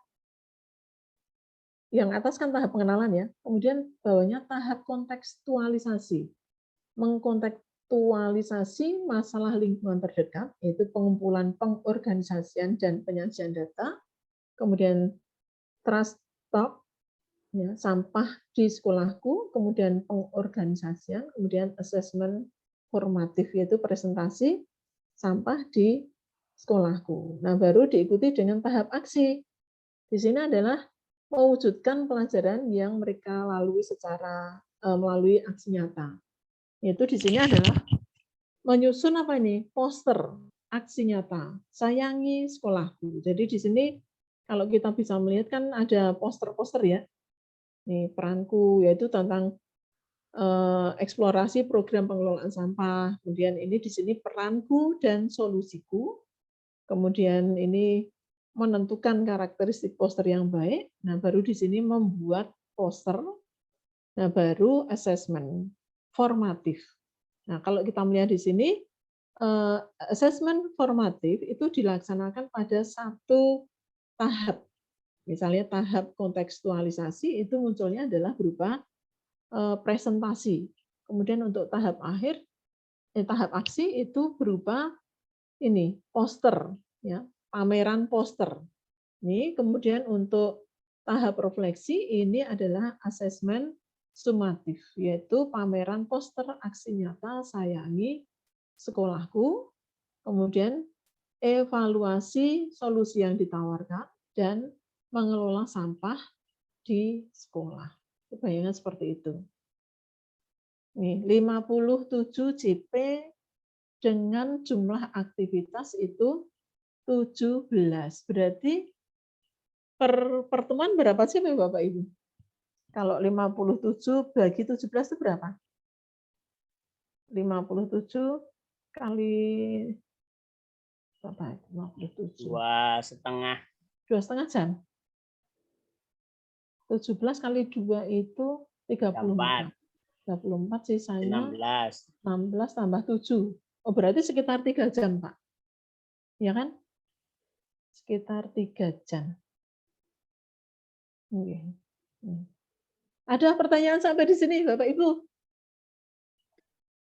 yang atas kan tahap pengenalan ya, kemudian bawahnya tahap kontekstualisasi. Mengkontekstualisasi masalah lingkungan terdekat, yaitu pengumpulan, pengorganisasian, dan penyajian data, kemudian trust talk, ya, sampah di sekolahku, kemudian pengorganisasian, kemudian assessment formatif, yaitu presentasi sampah di sekolahku. Nah, baru diikuti dengan tahap aksi. Di sini adalah mewujudkan pelajaran yang mereka lalui secara melalui aksi nyata. Yaitu di sini adalah menyusun apa ini? Poster aksi nyata. Sayangi sekolahku. Jadi di sini kalau kita bisa melihat kan ada poster-poster ya. Nih peranku yaitu tentang eksplorasi program pengelolaan sampah. Kemudian ini di sini peranku dan solusiku. Kemudian ini menentukan karakteristik poster yang baik. Nah, baru di sini membuat poster. Nah, baru assessment formatif. Nah, kalau kita melihat di sini assessment formatif itu dilaksanakan pada satu tahap. Misalnya tahap kontekstualisasi itu munculnya adalah berupa presentasi. Kemudian untuk tahap akhir, tahap aksi itu berupa ini poster, ya, pameran poster. Ini kemudian untuk tahap refleksi ini adalah asesmen sumatif, yaitu pameran poster aksi nyata sayangi sekolahku, kemudian evaluasi solusi yang ditawarkan dan mengelola sampah di sekolah. Bayangan seperti itu. Nih, 57 JP dengan jumlah aktivitas itu 17. Berarti per pertemuan berapa sih Bapak Ibu? Kalau 57 bagi 17 itu berapa? 57 kali berapa? 57. 2,5. 2,5 jam. 17 kali 2 itu 34. 34 sisanya 16 tambah 7. Oh, berarti sekitar 3 jam, Pak. Ya kan? Sekitar 3 jam. Oke. Ada pertanyaan sampai di sini, Bapak Ibu?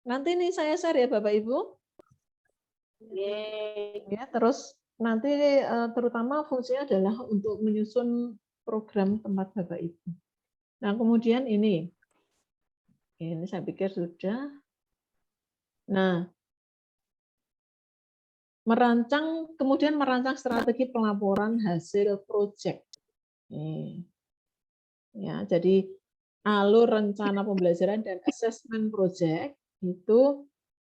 Nanti nih saya share ya, Bapak Ibu. Ya, terus nanti terutama fungsinya adalah untuk menyusun program tempat Bapak Ibu. Nah, kemudian ini saya pikir sudah. Nah, kemudian merancang strategi pelaporan hasil proyek. Ya, jadi alur rencana pembelajaran dan asesmen proyek itu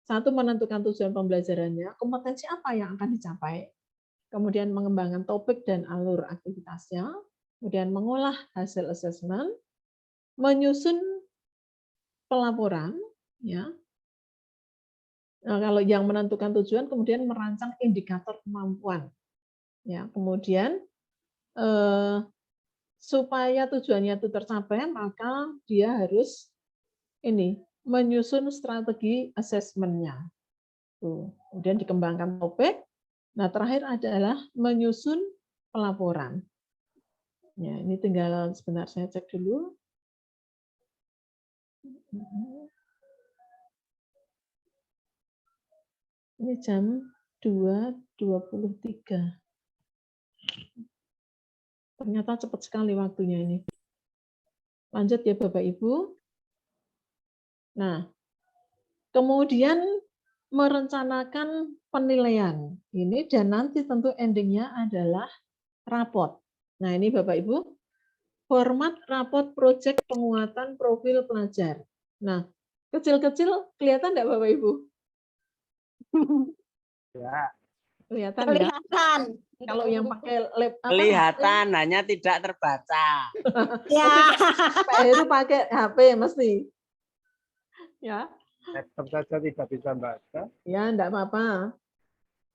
satu menentukan tujuan pembelajarannya, kompetensi apa yang akan dicapai, kemudian mengembangkan topik dan alur aktivitasnya, kemudian mengolah hasil asesmen, menyusun pelaporan, ya. Nah, kalau yang menentukan tujuan, kemudian merancang indikator kemampuan, ya. Kemudian supaya tujuannya itu tercapai, maka dia harus menyusun strategi asesmennya. Kemudian dikembangkan topik. Nah, terakhir adalah menyusun pelaporan. Ya, ini tinggal sebentar saya cek dulu. Ini jam 2.23. Ternyata cepat sekali waktunya ini. Lanjut ya Bapak Ibu. Nah, kemudian merencanakan penilaian. Ini dan nanti tentu endingnya adalah rapot. Nah, ini Bapak Ibu, format rapot proyek penguatan profil pelajar. Nah, kecil-kecil kelihatan enggak Bapak Ibu? Ya. Kelihatan ya? Kalau yang pakai laptop kelihatan, hanya tidak terbaca. Ya. Pak Heru pakai HP mesti. Ya. Laptop saja tidak bisa baca. Ya, enggak apa-apa.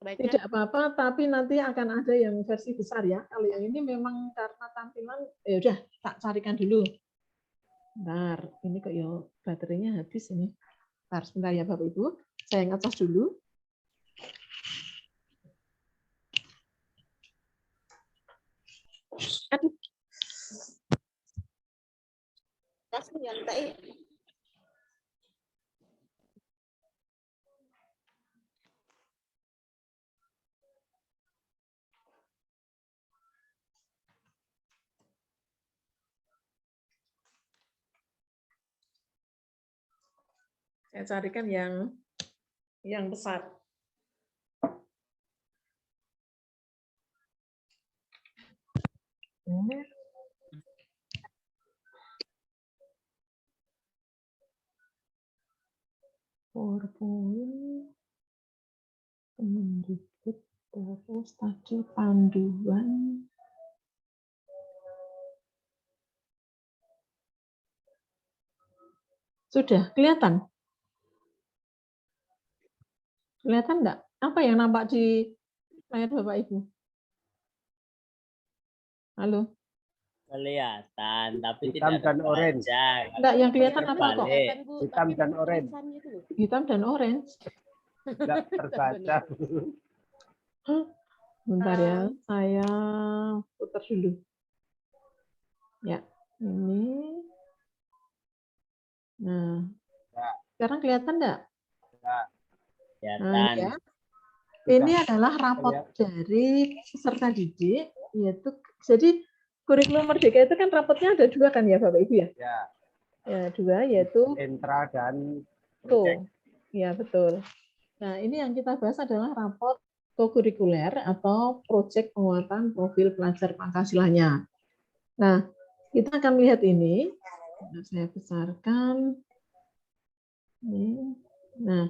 Tidak apa-apa, tapi nanti akan ada yang versi besar ya. Kalau yang ini memang karena tampilan, ya udah tak carikan dulu. Bentar, ini kok ya baterainya habis ini. Bentar, sebentar ya Bapak Ibu. Saya ngecas dulu. Aduh. Kasih yang tadi. Saya carikan yang besar. PowerPoint, Kemendikbud, terus tadi panduan. Sudah kelihatan? Kelihatan enggak? Apa yang nampak di layar Bapak Ibu? Halo? Kelihatan, tapi Hitam tidak dan orange. Enggak, yang kelihatan apa kok? Hitam dan orange. Hitam dan orange. Enggak terbaca. Bentar ya, saya putar dulu. Ya, ini. Nah, sekarang kelihatan enggak? Nah, ya. Ini adalah raport dari peserta didik, yaitu jadi kurikulum Merdeka itu kan rapotnya ada 2 kan ya Bapak Ibu ya? Ya 2 yaitu intra dan project. Ya betul. Nah ini yang kita bahas adalah raport kurikuler atau proyek penguatan profil pelajar Pancasilanya. Nah kita akan melihat ini. Saya besarkan. Nah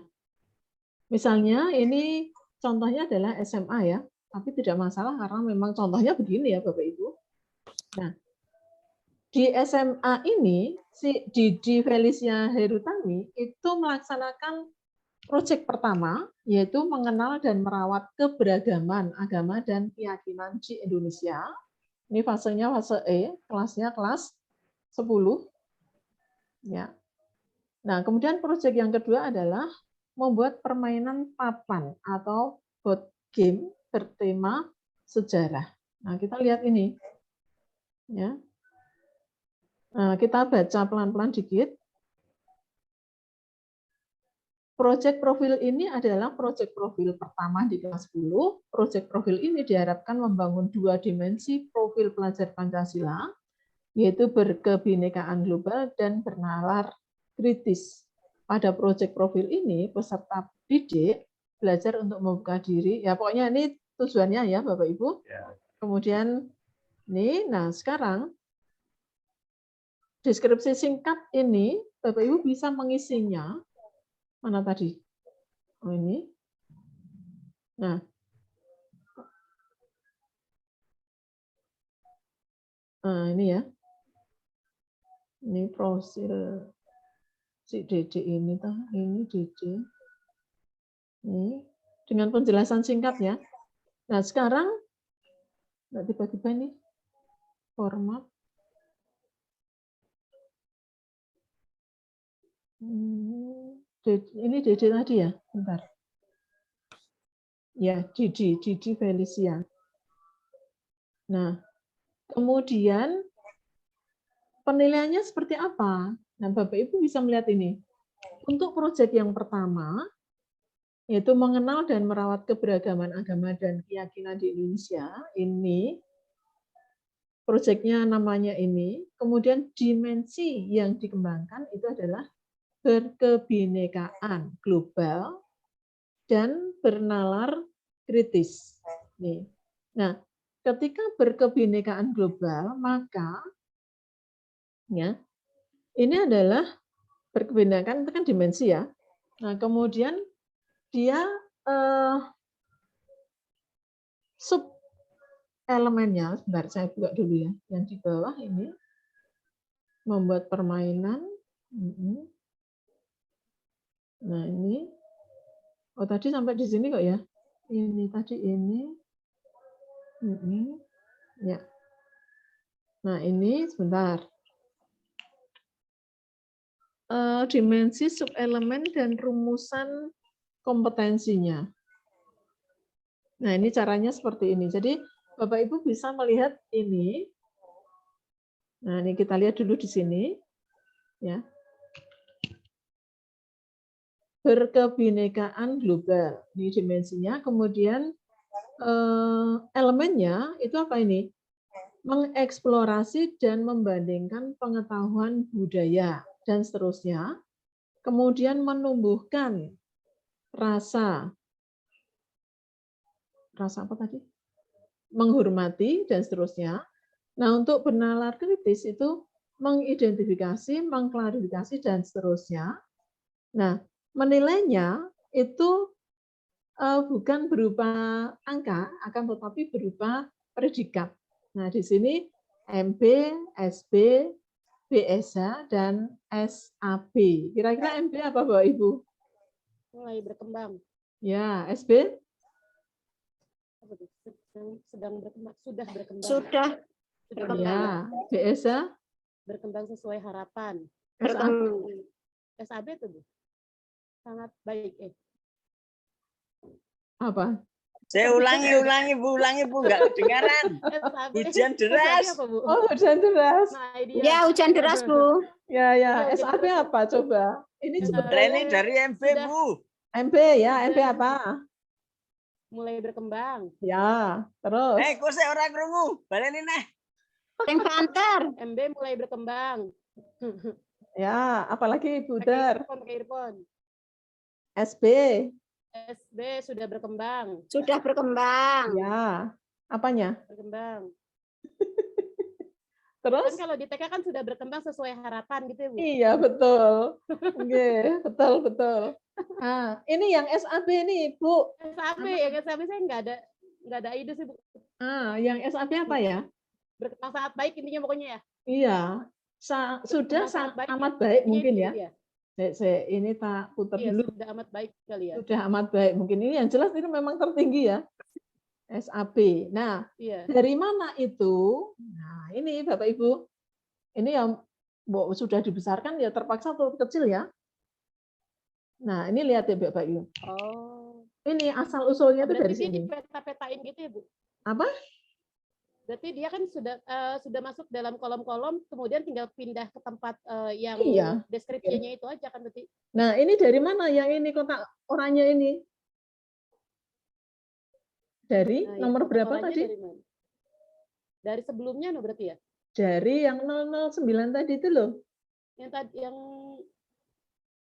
misalnya ini contohnya adalah SMA ya, tapi tidak masalah karena memang contohnya begini ya Bapak Ibu. Nah, di SMA ini, si Didi Felicia Herutami itu melaksanakan proyek pertama, yaitu mengenal dan merawat keberagaman agama dan keyakinan di Indonesia. Ini fasenya fase E, kelasnya kelas 10. Ya. Nah, kemudian proyek yang kedua adalah membuat permainan papan atau board game bertema sejarah. Nah, kita lihat ini. Ya. Nah, kita baca pelan-pelan dikit. Proyek profil ini adalah proyek profil pertama di kelas 10. Proyek profil ini diharapkan membangun 2 dimensi profil pelajar Pancasila, yaitu berkebinekaan global dan bernalar kritis. Pada proyek profil ini, peserta didik belajar untuk membuka diri. Ya, pokoknya ini tujuannya ya, Bapak Ibu. Kemudian ini, nah sekarang deskripsi singkat ini, Bapak Ibu bisa mengisinya. Mana tadi? Oh ini. Nah. Nah, ini ya. Ini profil si Dede ini toh, ini Dede. Ini dengan penjelasan singkat ya. Nah, sekarang tiba-tiba ini format. Ini Dede tadi ya, bentar. Ya, Didi Felicia. Nah, kemudian penilaiannya seperti apa? Nah, Bapak Ibu bisa melihat ini. Untuk proyek yang pertama, yaitu mengenal dan merawat keberagaman agama dan keyakinan di Indonesia, ini proyeknya namanya ini. Kemudian dimensi yang dikembangkan itu adalah berkebinekaan global dan bernalar kritis. Nih. Nah, ketika berkebinekaan global, maka ya, ini adalah berkebinekaan itu kan dimensi ya. Nah, kemudian dia sub elemennya, sebentar saya buka dulu ya, yang di bawah ini membuat permainan. Nah ini, oh tadi sampai di sini kok ya. Ini tadi ini, ya. Nah ini sebentar. Dimensi subelemen dan rumusan kompetensinya. Nah, ini caranya seperti ini. Jadi, Bapak Ibu bisa melihat ini. Nah, ini kita lihat dulu di sini. Ya. Berkebinekaan global. Ini dimensinya. Kemudian elemennya itu apa ini? Mengeksplorasi dan membandingkan pengetahuan budaya dan seterusnya. Kemudian menumbuhkan rasa apa tadi? Menghormati dan seterusnya. Nah, untuk bernalar kritis itu mengidentifikasi, mengklarifikasi dan seterusnya. Nah, menilainya itu bukan berupa angka, akan tetapi berupa predikat. Nah, di sini MB, SB, BSH, dan SAB. Kira-kira MB apa, Bapak Ibu? Mulai berkembang. Ya, SB? Sedang berkembang, sudah berkembang. Sudah. Ya, BSH? Berkembang sesuai harapan. SAB itu, Bu. Sangat baik. Apa? Saya ulangi Bu, nggak kedengaran. Hujan deras. Oh, hujan deras. Ya, hujan deras, Bu. Ya, SAB apa coba? Ini Ini dari MB, Bu. MB ya, MB apa? Mulai berkembang. Ya, terus. Kok saya orang krungu? Baleni neh. Yang banter. MB mulai berkembang. Ya, apalagi Budar. Pakai earphone. SB. SB sudah berkembang. Sudah berkembang. Ya, apanya? Berkembang. Terus? Kan kalau di TK kan sudah berkembang sesuai harapan gitu ya, Bu. Iya, betul. Oke, betul. Nah, ini yang SAB nih, Bu. SAB, yang SAB saya nggak ada ide sih, Bu. Yang SAB apa ya? Berkembang sangat baik intinya pokoknya ya. Iya, sudah amat baik mungkin ya. Iya. Ini tak putar dulu. Sudah amat baik kali ya. Sudah amat baik. Mungkin ini yang jelas itu memang tertinggi ya. SAB. Nah, dari mana itu? Nah, ini Bapak Ibu. Ini yang sudah dibesarkan ya terpaksa atau kecil ya. Nah, ini lihat ya Bapak Ibu. Oh. Ini asal usulnya itu dari sini. sini. Peta-petain gitu ya, Bu? Apa? Berarti dia kan sudah masuk dalam kolom-kolom, kemudian tinggal pindah ke tempat yang deskripsinya itu aja kan berarti. Nah, ini dari mana yang ini kotak oranye ini? Dari nomor berapa tadi? Dari sebelumnya berarti ya? Dari yang 009 tadi itu loh. Yang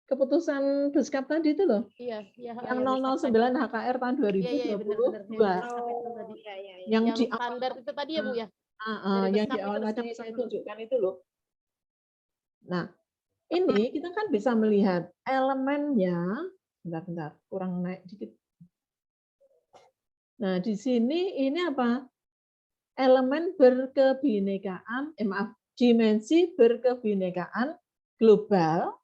keputusan Beskap tadi itu loh. Iya. Yang 009 HKR tahun 2022. Yang di standar itu tadi ya, Bu ya? Yang di awal tadi saya tunjukkan itu loh. Nah, ini kita kan bisa melihat elemennya. Bentar, kurang naik dikit. Nah, di sini ini apa? Elemen berkebinekaan, dimensi berkebinekaan global.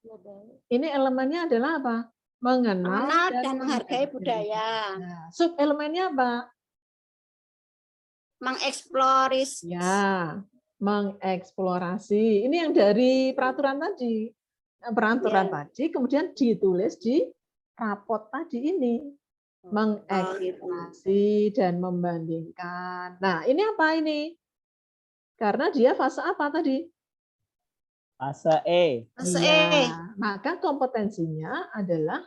Ini elemennya adalah apa? Mengenal dan menghargai budaya. Nah, sub elemennya apa? Mengeksplorasi. Ya, mengeksplorasi. Ini yang dari peraturan tadi. Peraturan tadi kemudian ditulis di rapot tadi ini. Mengeksplorasi dan membandingkan. Nah, ini apa ini? Karena dia fase apa tadi? Fase E. Maka kompetensinya adalah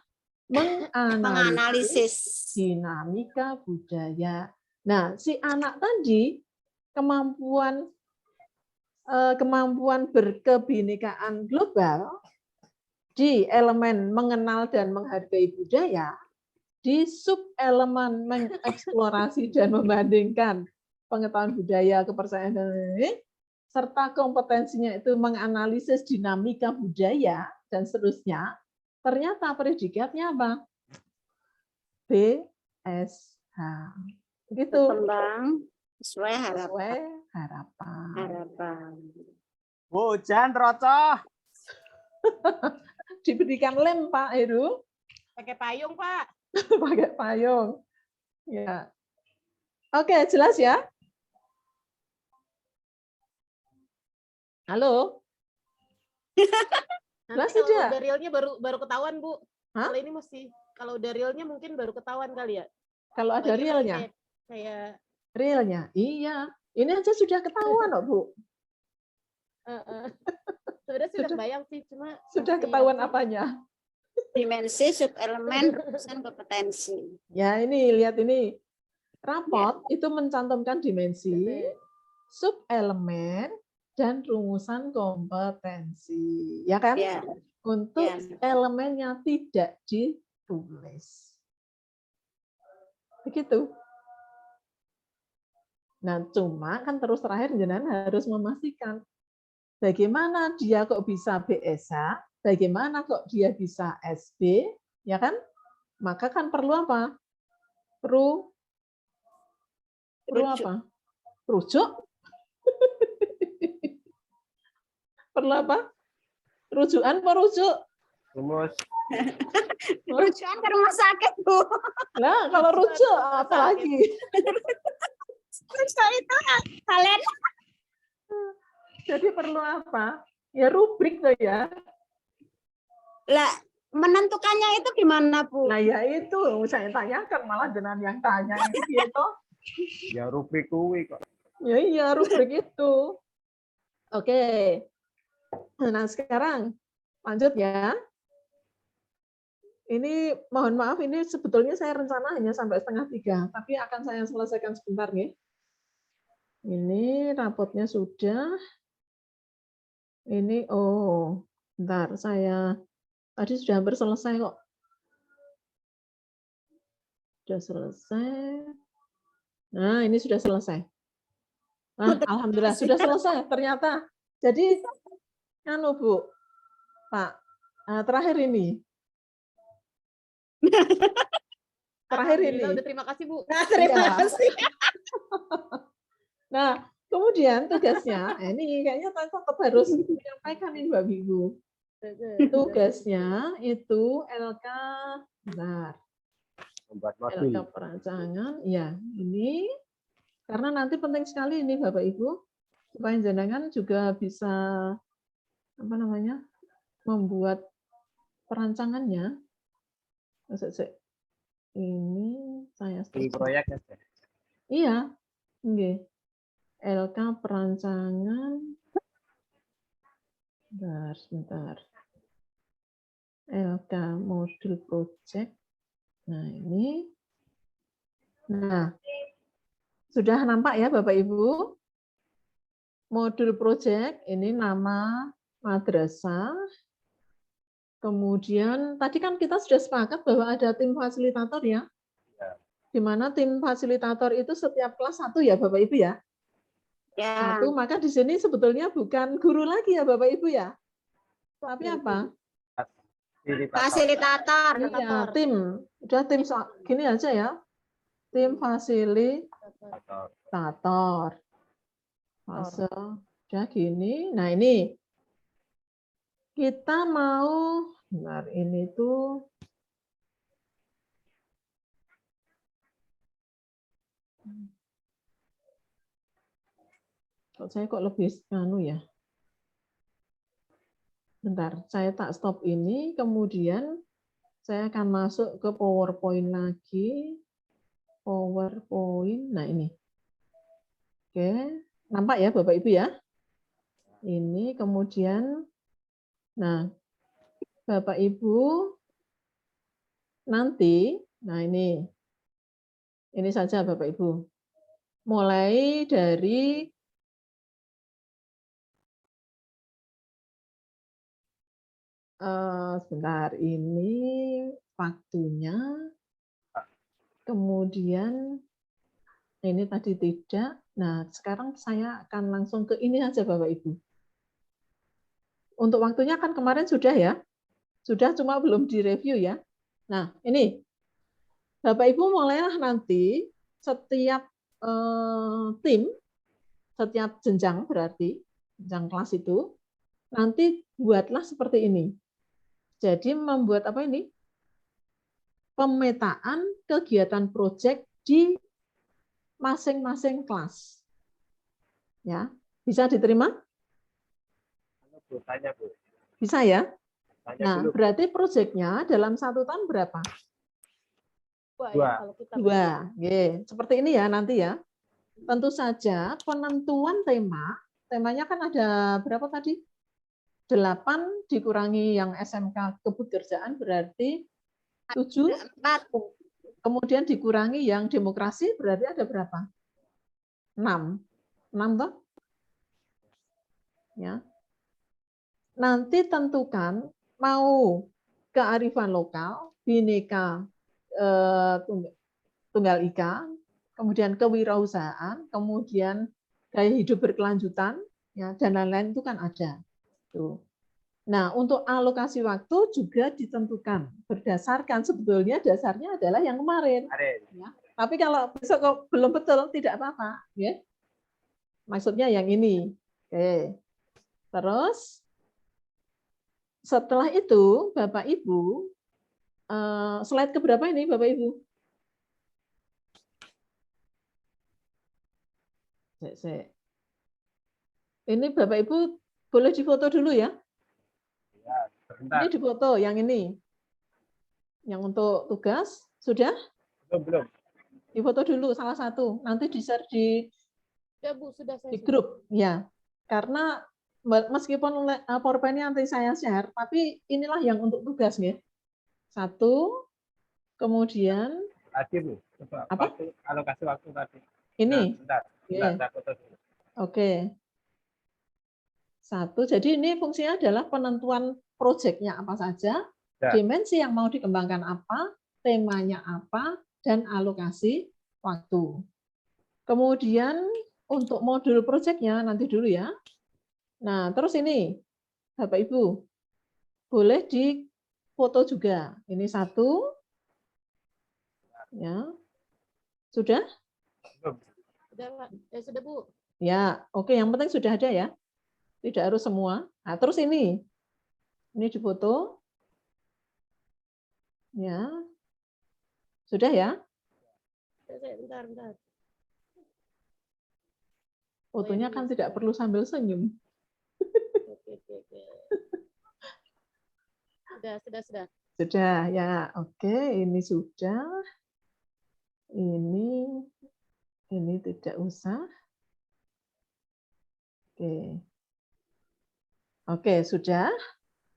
menganalisis dinamika budaya. Nah, si anak tadi kemampuan berkebinekaan global di elemen mengenal dan menghargai budaya, di sub elemen mengeksplorasi dan membandingkan pengetahuan budaya, kepercayaan dan lain-lain, serta kompetensinya itu menganalisis dinamika budaya dan seterusnya, ternyata predikatnya apa? BSH. Begitu. Berkembang sesuai harapan. Hujan rocoh. Diberikan lem Pak Heru. Pakai payung, Pak. Pakai payung. Ya. Oke, jelas ya? Halo? Jelas tidak? Kalau realnya baru ketahuan, Bu. Kalau ini mesti kalau udah realnya mungkin baru ketahuan kali ya. Kalau ada realnya? Kayak Realnya, iya. Ini aja sudah ketahuan, loh, Bu. Sebenarnya sudah bayang sih, cuma sudah ketahuan apanya. Dimensi, subelemen, rumusan kompetensi. Ya, ini lihat ini. Rapot itu mencantumkan dimensi, subelemen, dan rumusan kompetensi. Ya kan? Ya. Untuk elemennya tidak ditulis. Begitu. Nah, cuma kan terus terakhir jenengan harus memastikan bagaimana dia kok bisa BSA, bagaimana kok dia bisa SB, ya kan? Maka kan perlu apa? Perlu apa? Rujuk? Perlu apa? Rujukan apa rujuk? Rumus. Rujukan ke rumah sakit, Bu. Nah, kalau rujuk apa lagi? Rujuk itu kalian. Jadi perlu apa? Ya rubrik tuh ya. Lah, menentukannya itu gimana, Bu? Nah, ya itu saya tanyakan, malah jenengan yang tanya itu. Ya rubrik kuwi kok. Ya iya, rubrik itu. Oke. Nah, sekarang lanjut ya. Ini mohon maaf, ini sebetulnya saya rencana hanya sampai 2:30, tapi akan saya selesaikan sebentar nih. Ini rapotnya sudah. Ini, oh, bentar, saya tadi sudah hampir selesai kok. Sudah selesai. Nah, ini sudah selesai. Nah, alhamdulillah sudah selesai ternyata. Jadi, anu Bu, Pak, terakhir ini. Terakhir ini. Udah, terima kasih, Bu. Nah, terima kasih. Nah, kemudian tugasnya, ini kayaknya tetap harus menyampaikan ini Mbak Ibu. Tugasnya itu LK, bentar. Membuat modul. LK perancangan, ya ini karena nanti penting sekali ini Bapak Ibu supaya jenengan juga bisa apa namanya membuat perancangannya. Ini saya Di proyek aja. Iya, oke. LK perancangan. Sebentar. LK modul project. Nah, ini. Nah, sudah nampak ya Bapak Ibu? Modul project ini nama madrasah. Kemudian tadi kan kita sudah sepakat bahwa ada tim fasilitator ya. Di mana tim fasilitator itu setiap kelas 1 ya Bapak Ibu ya. Ya. 1, maka di sini sebetulnya bukan guru lagi ya Bapak Ibu ya. Tapi apa? Fasilitator. Iya, tim. Udah tim gini aja ya. Tim fasilitator. Fase udah gini. Nah, ini kita mau, benar ini tuh saya kok lebih anu ya. Bentar, saya tak stop ini, kemudian saya akan masuk ke PowerPoint lagi. PowerPoint, nah ini. Oke, nampak ya Bapak Ibu ya? Ini kemudian, nah Bapak Ibu nanti, nah ini saja Bapak Ibu. Mulai dari sebentar, ini waktunya, kemudian ini tadi tidak. Nah, sekarang saya akan langsung ke ini aja Bapak Ibu. Untuk waktunya kan kemarin sudah ya, sudah cuma belum direview ya. Nah, ini Bapak Ibu mulailah nanti setiap tim, setiap jenjang berarti, jenjang kelas itu, nanti buatlah seperti ini. Jadi membuat apa ini? Pemetaan kegiatan proyek di masing-masing kelas. Ya, bisa diterima? Tanya, Bu. Bisa ya? Tanya Nah, dulu. berarti proyeknya dalam 1 tahun berapa? 2. 2. Kalau kita 2. Oke, seperti ini ya nanti ya. tentu saja penentuan temanya kan ada berapa tadi? 8 dikurangi yang SMK kepekerjaan berarti 7. Kemudian dikurangi yang demokrasi berarti ada berapa? 6. 6 toh? Ya. Nanti tentukan mau kearifan lokal, Bhinneka Tunggal Ika, kemudian kewirausahaan, kemudian gaya hidup berkelanjutan, ya, dan lain-lain itu kan ada. Tuh. Nah, untuk alokasi waktu juga ditentukan berdasarkan sebetulnya dasarnya adalah yang kemarin. Ya. Tapi kalau besok kok belum betul tidak apa-apa, ya. Maksudnya yang ini. Oke. Terus setelah itu Bapak Ibu slide keberapa ini Bapak Ibu? Ini Bapak Ibu boleh difoto dulu ya? Ya, sebentar. Ini difoto yang ini. Yang untuk tugas sudah? Belum. Difoto dulu salah satu. Nanti di-share di sudah saya di grup. Ya. Karena meskipun PowerPoint-nya nanti saya share, tapi inilah yang untuk tugas ya. 1, kemudian tadi Bu, coba apa? Alokasi waktu tadi. Ini. Nah, bentar, foto dulu. Oke. 1, jadi ini fungsinya adalah penentuan proyeknya apa saja, dimensi yang mau dikembangkan apa, temanya apa, dan alokasi waktu. Kemudian untuk modul proyeknya nanti dulu ya. Nah, terus ini, Bapak Ibu, boleh difoto juga. Ini 1. Ya. Sudah? Sudah, Bu. Ya, oke. Yang penting sudah ada ya. Tidak harus semua. Nah, terus ini difoto. Ya. Sudah ya? Bentar. Fotonya kan tidak perlu sambil senyum. Oke. Sudah. Sudah ya. Oke, ini sudah. Ini tidak usah. Oke, sudah.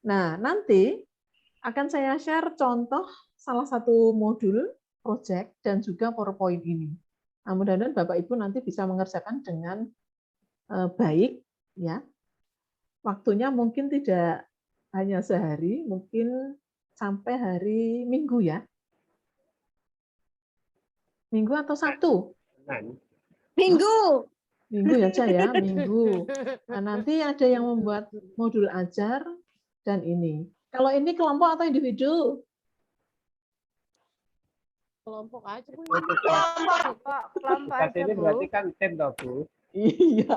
Nah, nanti akan saya share contoh salah satu modul project dan juga PowerPoint ini. Nah, mudah-mudahan Bapak Ibu nanti bisa mengerjakan dengan baik ya. Waktunya mungkin tidak hanya sehari, mungkin sampai hari Minggu ya. Minggu atau Sabtu? Minggu. Minggu ya, Cah, ya, Minggu. Nah, nanti ada yang membuat modul ajar dan ini. Kalau ini kelompok atau individu? Kelompok aja, Bu. Kelompok aja, ini berarti kan tim toh, Bu. Iya.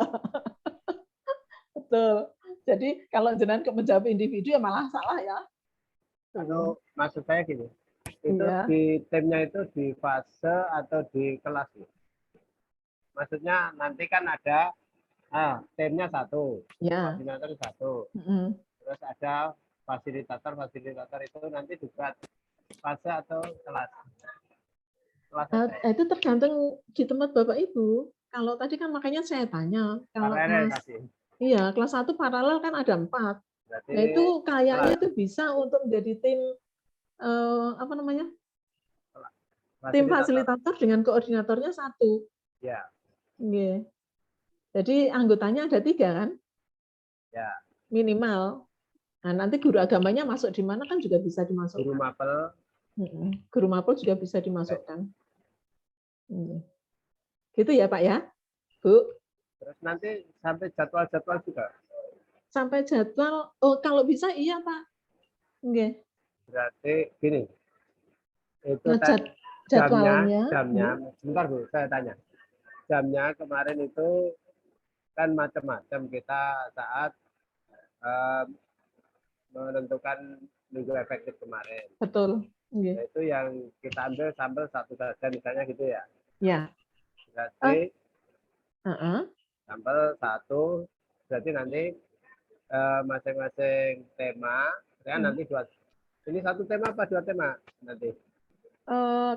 Betul. Jadi kalau jenengan menjawab individu ya malah salah ya. Kalau maksud saya gini, itu di timnya itu di fase atau di kelas? Maksudnya nanti kan ada timnya 1, koordinator 1, terus ada fasilitator itu nanti juga fase atau kelas? Itu tergantung di tempat Bapak Ibu. Kalau tadi kan makanya saya tanya, kalau kelas 1 paralel kan ada 4. Berarti nah, itu kayaknya itu bisa untuk menjadi tim apa namanya? Tim fasilitator dengan koordinatornya 1. Ya. Yeah. Jadi anggotanya ada 3 kan? Ya. Minimal. Nah, nanti guru agamanya masuk di mana kan juga bisa dimasukkan. Guru mapel. Guru mapel juga bisa dimasukkan. Gitu ya Pak ya, Bu. Terus nanti sampai jadwal juga. Sampai jadwal, kalau bisa iya Pak. Okay. Berarti gini. Itu jadwalnya. Jamnya. Sebentar Bu, saya tanya. Jamnya kemarin itu kan macam-macam kita saat menentukan minggu efektif kemarin. Betul. Okay. Itu yang kita ambil sampel 1 saja misalnya gitu ya. Ya. Berarti sampel 1, berarti nanti masing-masing tema, kan nanti 2. Ini 1 tema apa 2 tema nanti?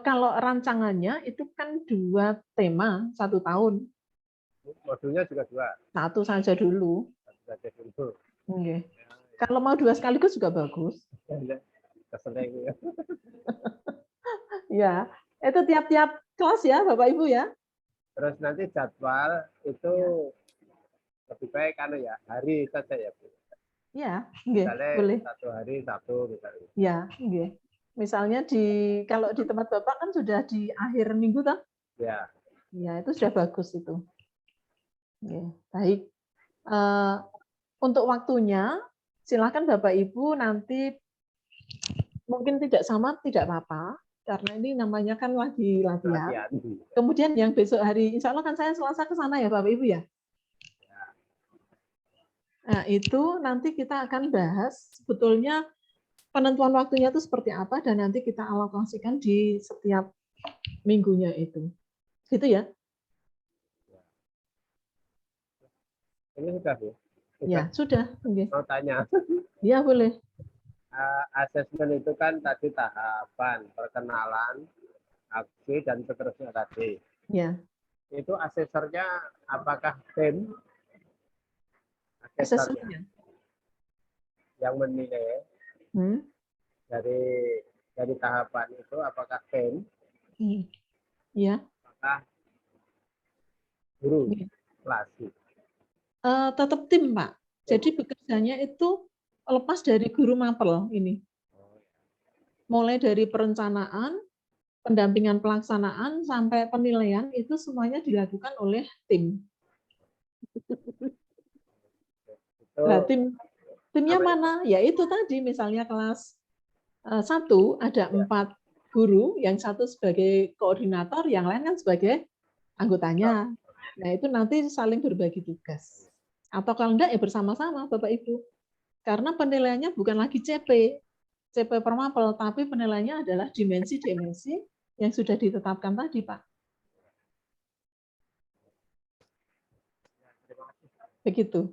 Kalau rancangannya itu kan 2 tema 1 tahun. Modulnya juga 2. 1 saja dulu. Satu saja dulu. Oke. Kalau mau 2 sekaligus juga bagus. Keseleng ya. Ya, itu tiap-tiap kelas ya, Bapak Ibu ya. Terus nanti jadwal itu lebih baik ya, hari saja ya, Bu. Ya, nggih, Misalnya boleh. 1 hari Sabtu misalnya. Ya, nggih. Misalnya kalau di tempat Bapak kan sudah di akhir minggu toh? Ya. Ya, itu sudah bagus itu. Oke, baik. Untuk waktunya, silakan Bapak Ibu nanti mungkin tidak sama, tidak apa-apa, karena ini namanya kan lagi latihan. Kemudian yang besok hari, insya Allah kan saya Selasa ke sana ya Bapak Ibu ya? Nah, itu nanti kita akan bahas sebetulnya penentuan waktunya itu seperti apa dan nanti kita alokasikan di setiap minggunya itu. Gitu ya? Ini sudah, Bu? Ya, sudah. Okay. Mau tanya. Ya, boleh. Asesmen itu kan tadi tahapan, perkenalan, aksi, dan seterusnya tadi. Ya. Itu asesornya apakah tim? Asesornya. Yang menilai dari tahapan itu apakah tim? Iya. Apakah guru kelas? Tetap tim, Pak. Jadi bekerjanya itu lepas dari guru mapel ini. Mulai dari perencanaan, pendampingan pelaksanaan, sampai penilaian, itu semuanya dilakukan oleh tim. Nah, timnya mana? Ya itu tadi, misalnya kelas 1 ada 4 guru, yang 1 sebagai koordinator, yang lain kan sebagai anggotanya. Nah itu nanti saling berbagi tugas. Atau kalau enggak ya bersama-sama Bapak Ibu. Karena penilaiannya bukan lagi CP per mapel, tapi penilaiannya adalah dimensi-dimensi yang sudah ditetapkan tadi, Pak. Begitu.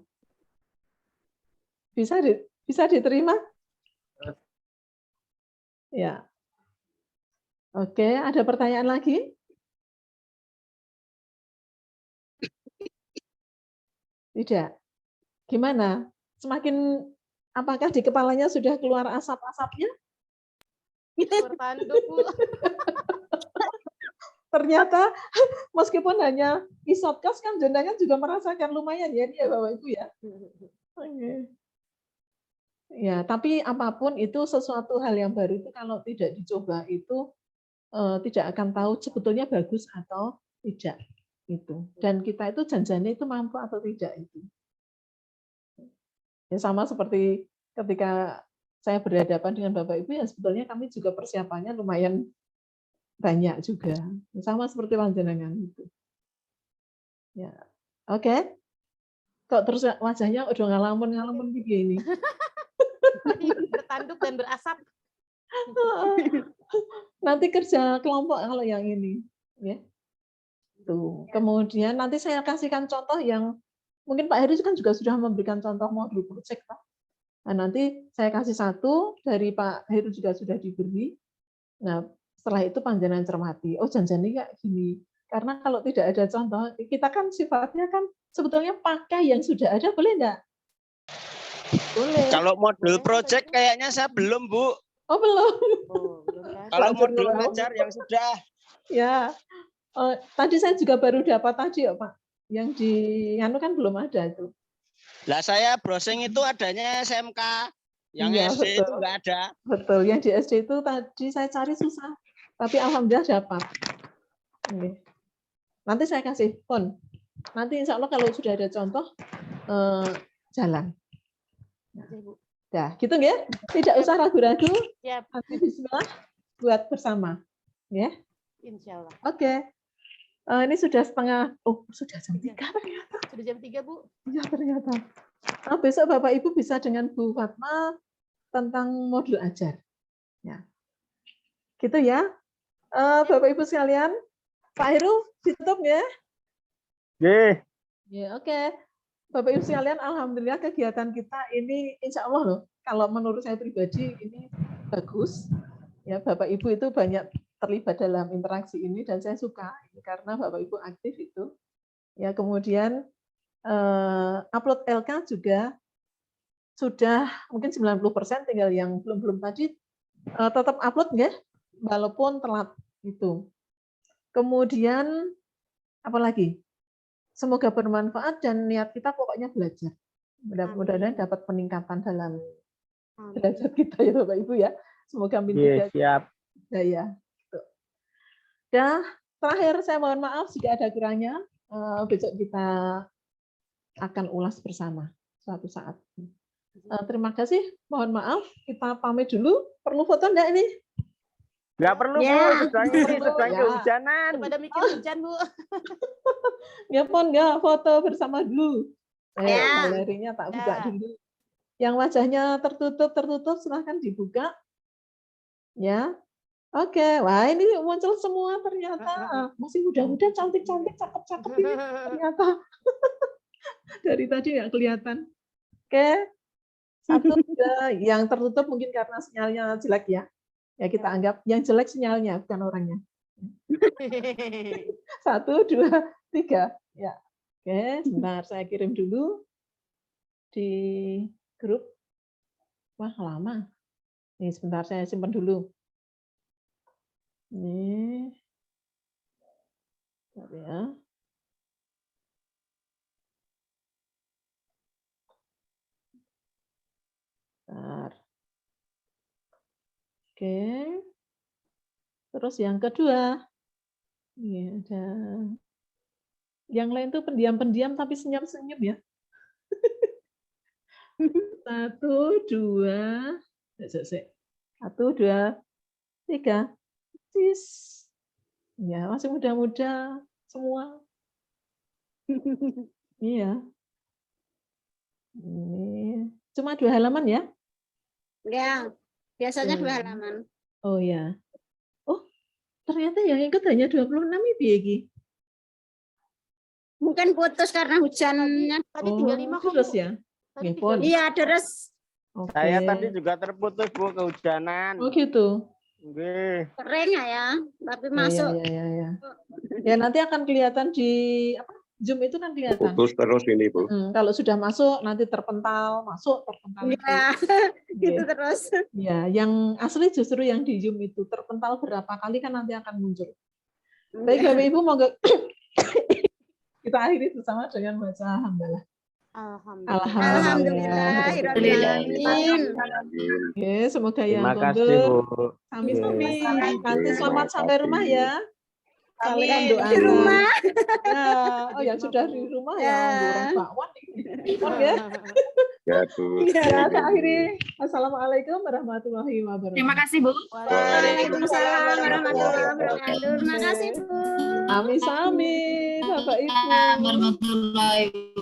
Bisa diterima? Ya. Oke, ada pertanyaan lagi? Tidak. Gimana? Semakin apakah di kepalanya sudah keluar asap-asapnya? Bertanduk, Bu. Ternyata meskipun hanya isotkas kan jenengan juga merasakan lumayan ya Bapak Ibu ya. Ya, tapi apapun itu sesuatu hal yang baru itu kalau tidak dicoba itu tidak akan tahu sebetulnya bagus atau tidak itu. Dan kita itu janjinya itu mampu atau tidak itu. Ya sama seperti ketika saya berhadapan dengan Bapak Ibu ya sebetulnya kami juga persiapannya lumayan banyak juga. Sama seperti panjenengan itu. Ya. Oke. Kok terus wajahnya udah ngalamun begini. Bertanduk dan berasap. Nanti kerja kelompok kalau yang ini, ya. Tuh. Kemudian nanti saya kasihkan contoh yang mungkin Pak Heri kan juga sudah memberikan contoh modul project, Pak. Nah, nanti saya kasih 1 dari Pak Heru juga sudah diberi. Nah, setelah itu panjenengan cermati. Oh, jangan-jangan kayak gini. Karena kalau tidak ada contoh, kita kan sifatnya kan sebetulnya pakai yang sudah ada, boleh enggak? Boleh. Kalau modul project kayaknya saya belum, Bu. Oh, belum. Kalau modul ajar yang sudah. Ya. Tadi saya juga baru dapat tadi ya, Pak. Yang di anu kan belum ada itu. Lah saya browsing itu adanya SMK, yang iya, SD betul. itu enggak ada. Betul, yang di SD itu tadi saya cari susah, tapi alhamdulillah dapat. Oke. Nanti saya kasih phone. Nanti insya Allah kalau sudah ada contoh jalan. Nah, gitu ya. Tidak usah ragu-ragu. Nanti bismillah buat bersama, ya. Insya Allah. Oke. Ini sudah setengah, sudah jam 3 ternyata. Sudah jam 3, Bu. Iya, ternyata. Besok Bapak Ibu bisa dengan Bu Fatma tentang modul ajar. Ya. Gitu ya. Bapak Ibu sekalian, Pak Heru ditutup ya? Oke. Ya, oke. Bapak Ibu sekalian, alhamdulillah kegiatan kita ini insya Allah loh, kalau menurut saya pribadi ini bagus. Ya, Bapak Ibu itu banyak terlibat dalam interaksi ini dan saya suka karena Bapak Ibu aktif itu. Ya, kemudian upload LK juga sudah mungkin 90%, tinggal yang belum tadi tetap upload nggak, walaupun telat itu. Kemudian apalagi? Semoga bermanfaat dan niat kita pokoknya belajar. Mudah-mudahan dapat peningkatan dalam derajat kita ya Bapak Ibu ya. Semoga siap. Ya. Dan terakhir saya mohon maaf jika ada kurangnya. Besok kita akan ulas bersama suatu saat. Terima kasih. Mohon maaf. Kita pamit dulu. Perlu foto enggak ini? Nggak perlu, Bu. Sedang kehujanan. Daripada mikir hujan, Bu. Ya pun enggak, foto bersama dulu. Galerinya tak buka dulu. Yang wajahnya tertutup silahkan dibuka. Ya. Oke. Wah, ini muncul semua ternyata. Masih muda-muda, cantik-cantik, cakep-cakep ini ternyata. Dari tadi nggak kelihatan. Oke. Satu, yang tertutup mungkin karena sinyalnya jelek ya. Ya kita anggap yang jelek sinyalnya, bukan orangnya. 1, 2, 3. Ya. Oke, sebentar saya kirim dulu di grup. Wah, lama. Nih, sebentar saya simpan dulu. Nih. Bentar ya. Bentar. Oke. Terus yang kedua. Ini ada. Yang lain tuh pendiam-pendiam tapi senyum-senyum ya. 1, 2. 1, 2, 3. Cis. Ya, masih muda-muda semua. Iya. Ini cuma 2 halaman ya? Ya, biasanya 2 halaman. Oh ya. Oh, ternyata yang ikut hanya 26 itu ya, Ki? Mungkin putus karena hujannya. Tadi tinggal 5 kok. Terus ya? Iya, deres. Oke. Saya tadi juga terputus, Bu, kehujanan. Oh gitu. Nggih. Kering ya, tapi masuk. Ya. Ya nanti akan kelihatan di apa? Zoom itu kan kelihatan. Putus terus ini, Bu. Kalau sudah masuk nanti terpental, masuk terpental. Iya, gitu terus. Ya, yang asli justru yang di Zoom itu terpental berapa kali kan nanti akan muncul. Baik Bapak Ibu, monggo kita akhiri bersama dengan baca hamdalah. Alhamdulillahirrahmanirrahim. Oke, semoga yang Terima kasih, Bu. Sami-sami. Nanti selamat sampai rumah ya. Saling doa di rumah. Ya, oh yang sudah di rumah ya, orang bakwan ya. Ya, Bu. Ya, saya akhiri. Assalamualaikum warahmatullahi wabarakatuh. Terima kasih, Bu. Waalaikumsalam warahmatullahi wabarakatuh. Terima kasih, Bu. Sami-sami, Bapak Ibu. Warahmatullahi wabarakatuh.